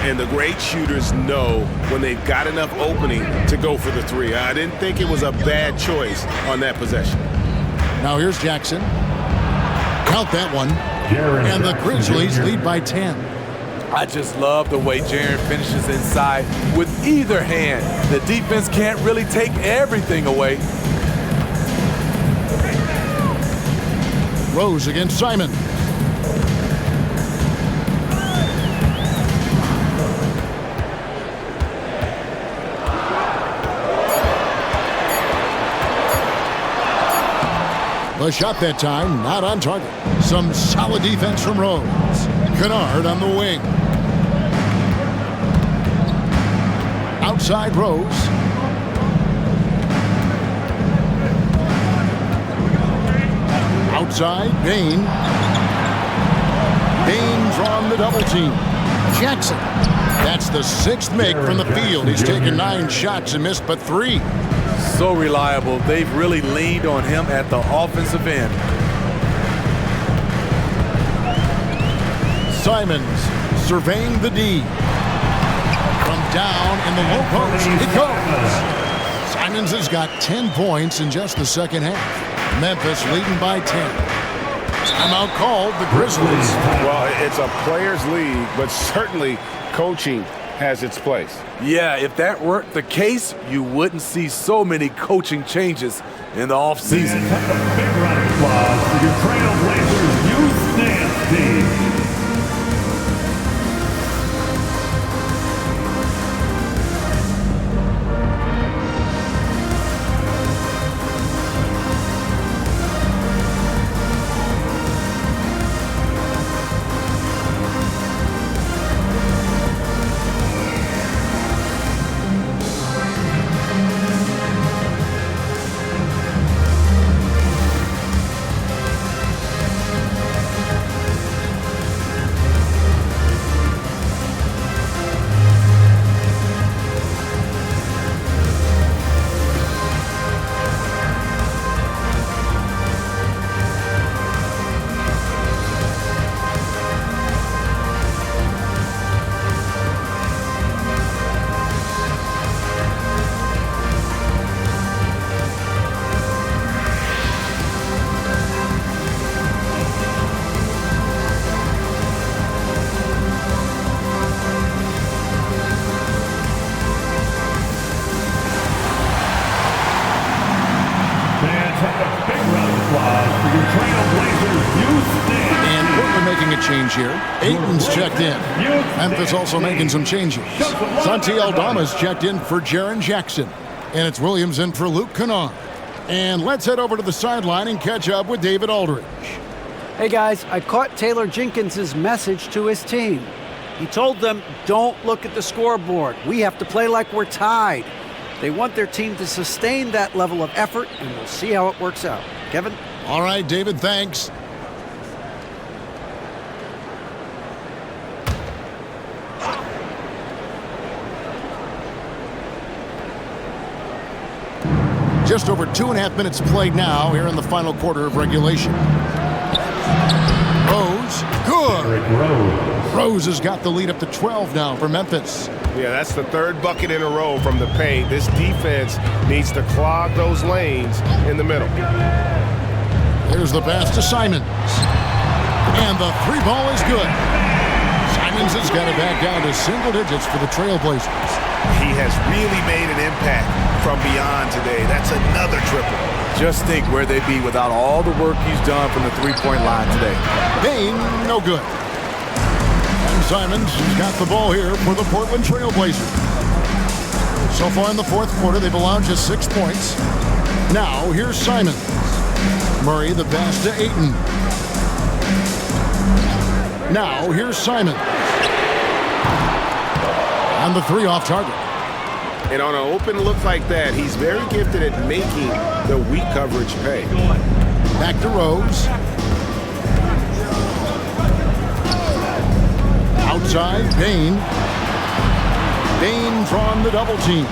And the great shooters know when they've got enough opening to go for the 3. I didn't think it was a bad choice on that possession. Now here's Jackson. Count that one. And the Grizzlies lead by 10. I just love the way Jaren finishes inside with either hand. The defense can't really take everything away. Rose against Simon. The shot that time, not on target. Some solid defense from Rose. Kennard on the wing. Outside Rose. Outside, Bain. Bain drawn the double team. Jackson. That's the 6th make from the field. He's taken 9 shots and missed but 3. So reliable. They've really leaned on him at the offensive end. Simons surveying the D. From down in the low post, it goes. Simons has got 10 points in just the second half. Memphis leading by 10. Timeout called, the Grizzlies. Well, it's a players' league, but certainly coaching has its place. Yeah, if that weren't the case, you wouldn't see so many coaching changes in the offseason. A big round of applause for your Trailblazers youth dance team. And Portland making a change here. Ayton's checked in. Memphis also making some changes. Santi Aldama's checked in for Jaren Jackson. And it's Williams in for Luke Kennard. And let's head over to the sideline and catch up with David Aldridge. Hey guys, I caught Taylor Jenkins' message to his team. He told them, don't look at the scoreboard. We have to play like we're tied. They want their team to sustain that level of effort, and we'll see how it works out. Kevin? All right, David, thanks. Just over 2.5 minutes played now here in the final quarter of regulation. Rose, good. Rose has got the lead up to 12 now for Memphis. Yeah, that's the third bucket in a row from the paint. This defense needs to clog those lanes in the middle. Here's the pass to Simons. And the three ball is good. Simons has got it back down to single digits for the Trailblazers. He has really made an impact from beyond today. That's another triple. Just think where they'd be without all the work he's done from the three-point line today. Bain, no good. And Simons has got the ball here for the Portland Trailblazers. So far in the fourth quarter, they've allowed just 6 points. Now, here's Simons. Murray, the pass to Ayton. Now, here's Simons. And the three off target. And on an open look like that, he's very gifted at making the weak coverage pay. Back to Rose. Outside, Bain. Bain drawn the double team.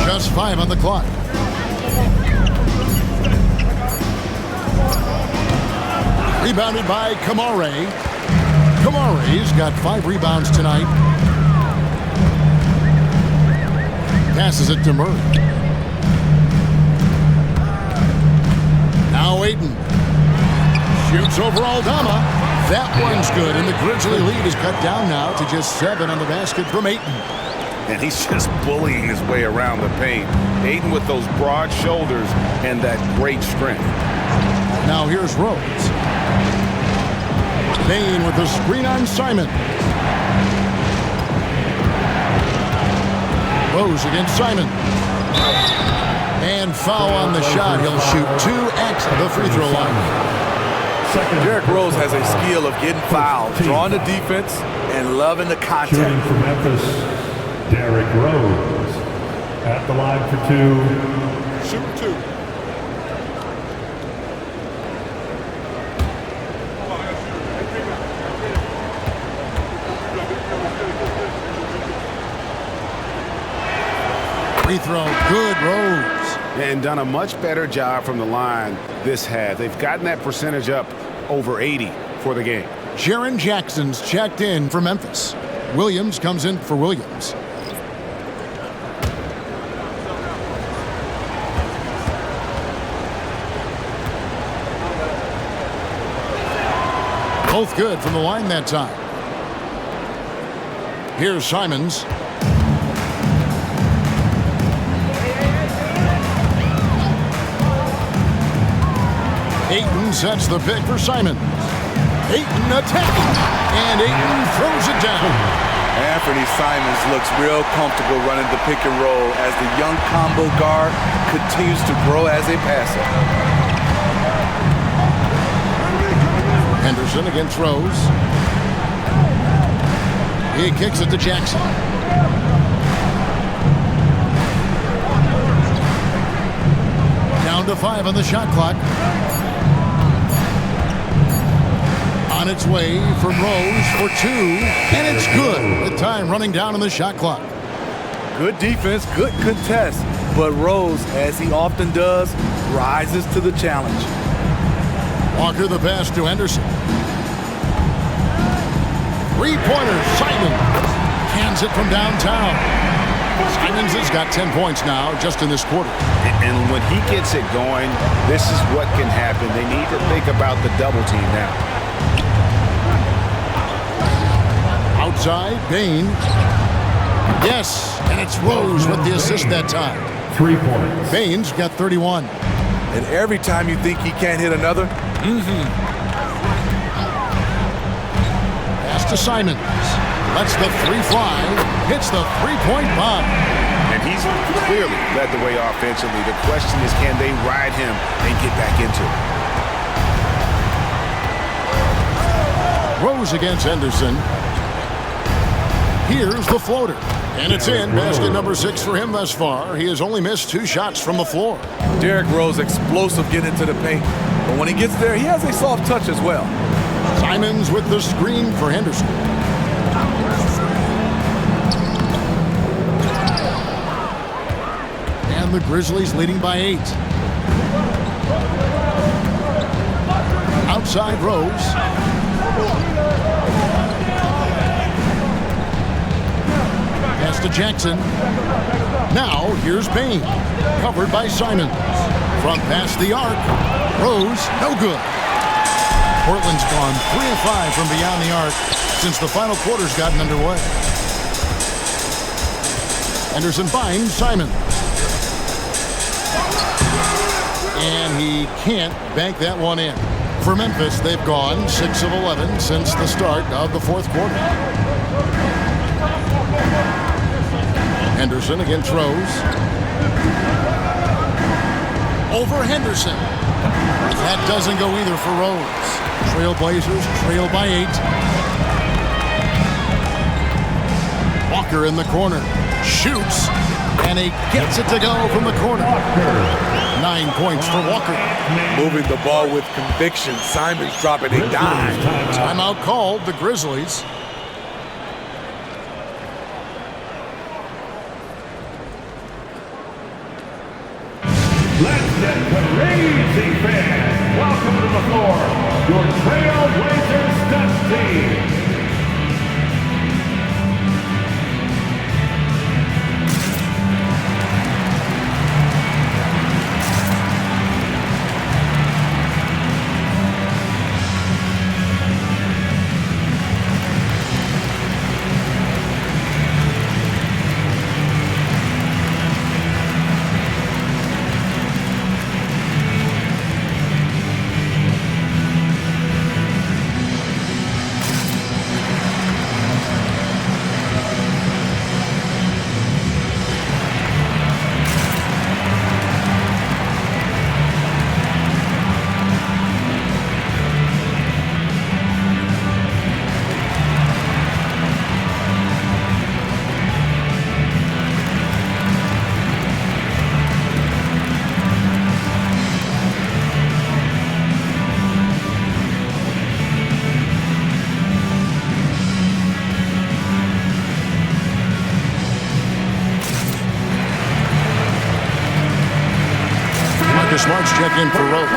Just 5 on the clock. Rebounded by Kamare. Kamare's got 5 rebounds tonight. Passes it to Murray. Now Ayton. Shoots over Aldama. That one's good, and the Grizzly lead is cut down now to just 7 on the basket from Ayton. And he's just bullying his way around the paint. Ayton with those broad shoulders and that great strength. Now here's Rose. Bain with the screen on Simon. Rose against Simon. And foul on the shot. He'll shoot 2 at the free throw line. Derrick Rose has a skill of getting fouled, drawing the defense, and loving the contact. Shooting for Memphis, Derrick Rose. At the line for 2. Shoot 2. Free throw, good, Rose. And done a much better job from the line this half. They've gotten that percentage up over 80 for the game. Jaren Jackson's checked in for Memphis. Williams comes in for Williams. Both good from the line that time. Here's Simons. Ayton sets the pick for Simons. Ayton attacking, and Ayton throws it down. Anthony Simons looks real comfortable running the pick and roll as the young combo guard continues to grow as a passer. Henderson against Rose. He kicks it to Jackson. Down to 5 on the shot clock. On its way from Rose for 2, and it's good. The time running down on the shot clock. Good defense, good contest, but Rose, as he often does, rises to the challenge. Walker the pass to Henderson. Three-pointer, Simon. Cans it from downtown. Simons has got 10 points now just in this quarter. And when he gets it going, this is what can happen. They need to think about the double team now. Outside, Bain. Yes, and it's Rose with the assist that time. 3 points. Bain's got 31. And every time you think he can't hit another, Pass to Simons. Lets the 3 fly. Hits the 3-point bomb. And he's clearly led the way offensively. The question is, can they ride him and get back into it? Rose against Henderson. Here's the floater. And it's in. Basket number 6 for him thus far. He has only missed 2 shots from the floor. Derrick Rose explosive getting into the paint. But when he gets there, he has a soft touch as well. Simons with the screen for Henderson. And the Grizzlies leading by 8. Outside Rose. pass to Jackson. Now here's Bain, covered by Simons. Front pass the arc. Rose, no good. Portland's gone 3 of 5 from beyond the arc since the final quarter's gotten underway. Henderson finds Simons. And he can't bank that one in. For Memphis, they've gone 6 of 11 since the start of the fourth quarter. Henderson against Rose. Over Henderson. That doesn't go either for Rose. Trailblazers trail by 8. Walker in the corner. Shoots. And he gets it to go from the corner. 9 points for Walker. Moving the ball with conviction. Simons dropping a dime. Timeout called, the Grizzlies. Let's get crazy, fans. Welcome to the floor, your Trailblazers stunt team. Smart's check in for Rose.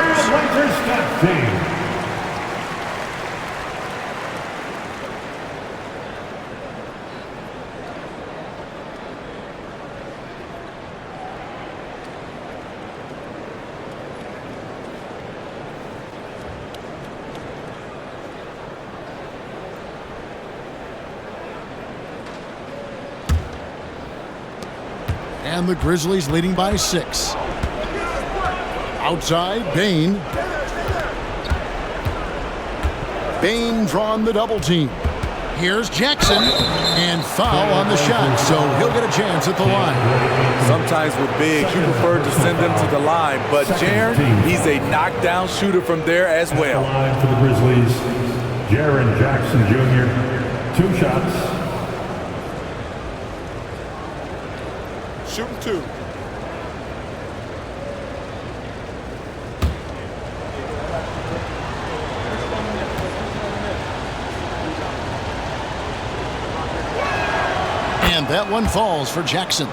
And the Grizzlies leading by 6. Outside, Bain. Bain drawn the double team. Here's Jackson, and foul on the shot, so he'll get a chance at the line. Sometimes with bigs, you prefer to send them to the line, but Jaren, he's a knockdown shooter from there as well. Line for the Grizzlies, Jaren Jackson Jr., 2 shots. Shooting 2. And that one falls for Jackson.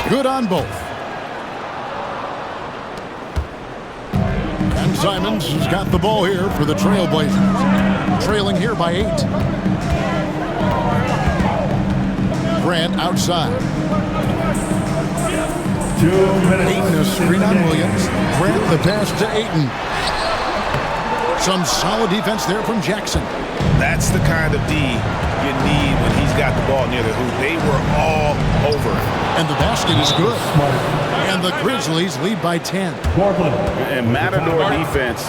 Good on both. And Simons has got the ball here for the Trailblazers. Trailing here by 8. Grant outside. 2 minutes. Ayton a screen on Williams. Grant the pass to Ayton. Some solid defense there from Jackson. That's the kind of D you need when he's got the ball near the hoop. They were all over it. And the basket is good. And the Grizzlies lead by 10. Portland. And Matador defense,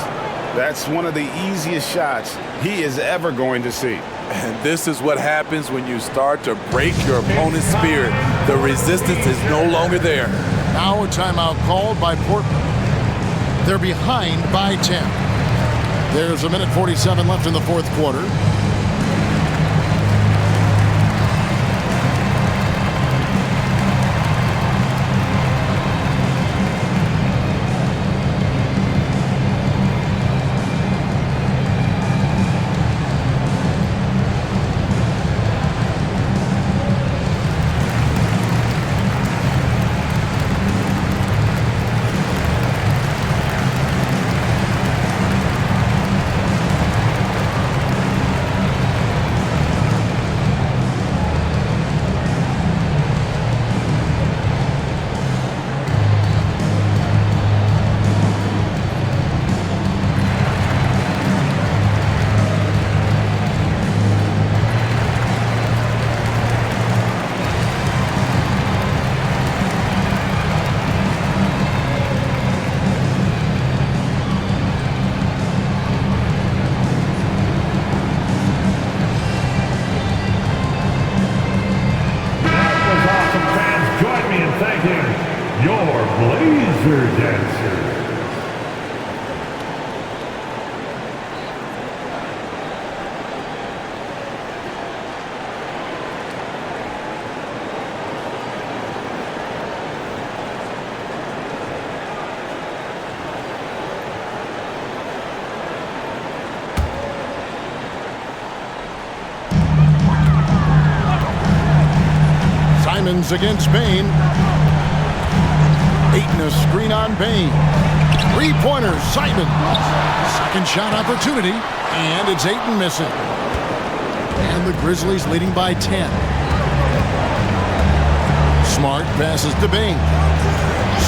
that's one of the easiest shots he is ever going to see. And this is what happens when you start to break your opponent's spirit. The resistance is no longer there. Now a timeout called by Portland. They're behind by 10. There's 1:47 left in the fourth quarter. Laser Dancer. Simons against Bain. Ayton a screen on Bain. Three-pointer, Simons. Second shot opportunity, and it's Ayton missing. And the Grizzlies leading by 10. Smart passes to Bain.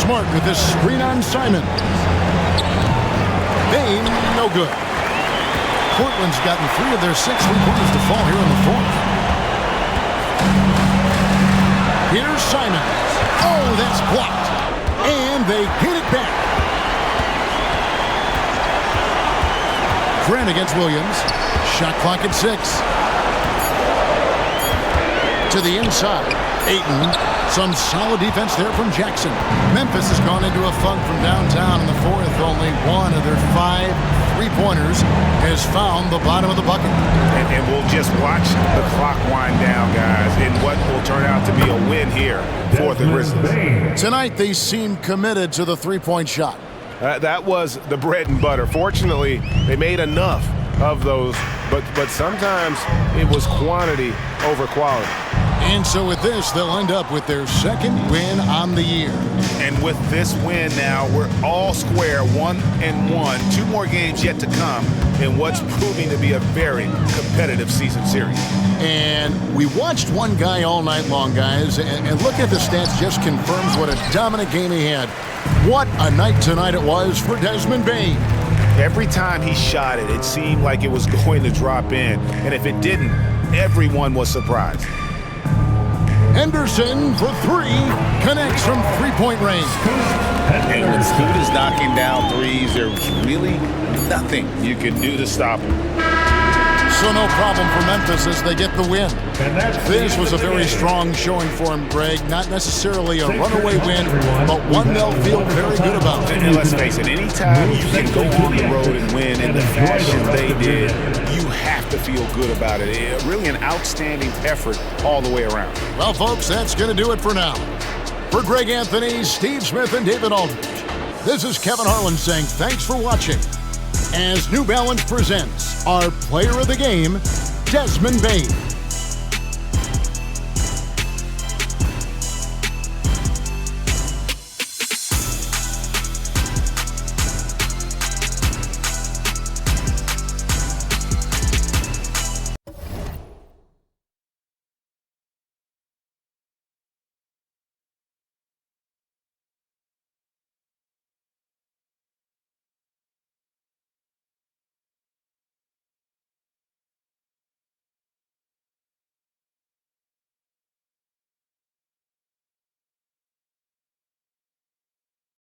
Smart with this screen on Simons. Bain, no good. Portland's gotten 3 of their 6 three-pointers to fall here in the fourth. Here's Simons. Oh, that's blocked. And they get it back. Grant against Williams. Shot clock at 6. To the inside. Ayton. Some solid defense there from Jackson. Memphis has gone into a funk from downtown in the fourth. Only 1 of their 5 three-pointers has found the bottom of the bucket. And we'll just watch the clock wind down, guys, in what will turn out to be a win here for the Grizzlies. Tonight, they seem committed to the three-point shot. That was the bread and butter. Fortunately, they made enough of those, but sometimes it was quantity over quality. And so with this, they'll end up with their second win on the year. And with this win now, we're all square, 1-1. 2 more games yet to come in what's proving to be a very competitive season series. And we watched one guy all night long, guys, and look at the stats just confirms what a dominant game he had. What a night tonight it was for Desmond Bain. Every time he shot it, it seemed like it was going to drop in. And if it didn't, everyone was surprised. Henderson for 3, connects from three-point range. And when Scoot is knocking down threes, there's really nothing you can do to stop him. So no problem for Memphis as they get the win. This was a very strong showing for him, Greg. Not necessarily a runaway win, but one they'll feel very good about. And let's face it, anytime you can go on the road and win in the fashion they did, you have to feel good about it. Really an outstanding effort all the way around. Well, folks, that's going to do it for now. For Greg Anthony, Steve Smith, and David Aldridge, this is Kevin Harlan saying thanks for watching as New Balance presents our player of the game, Desmond Bain.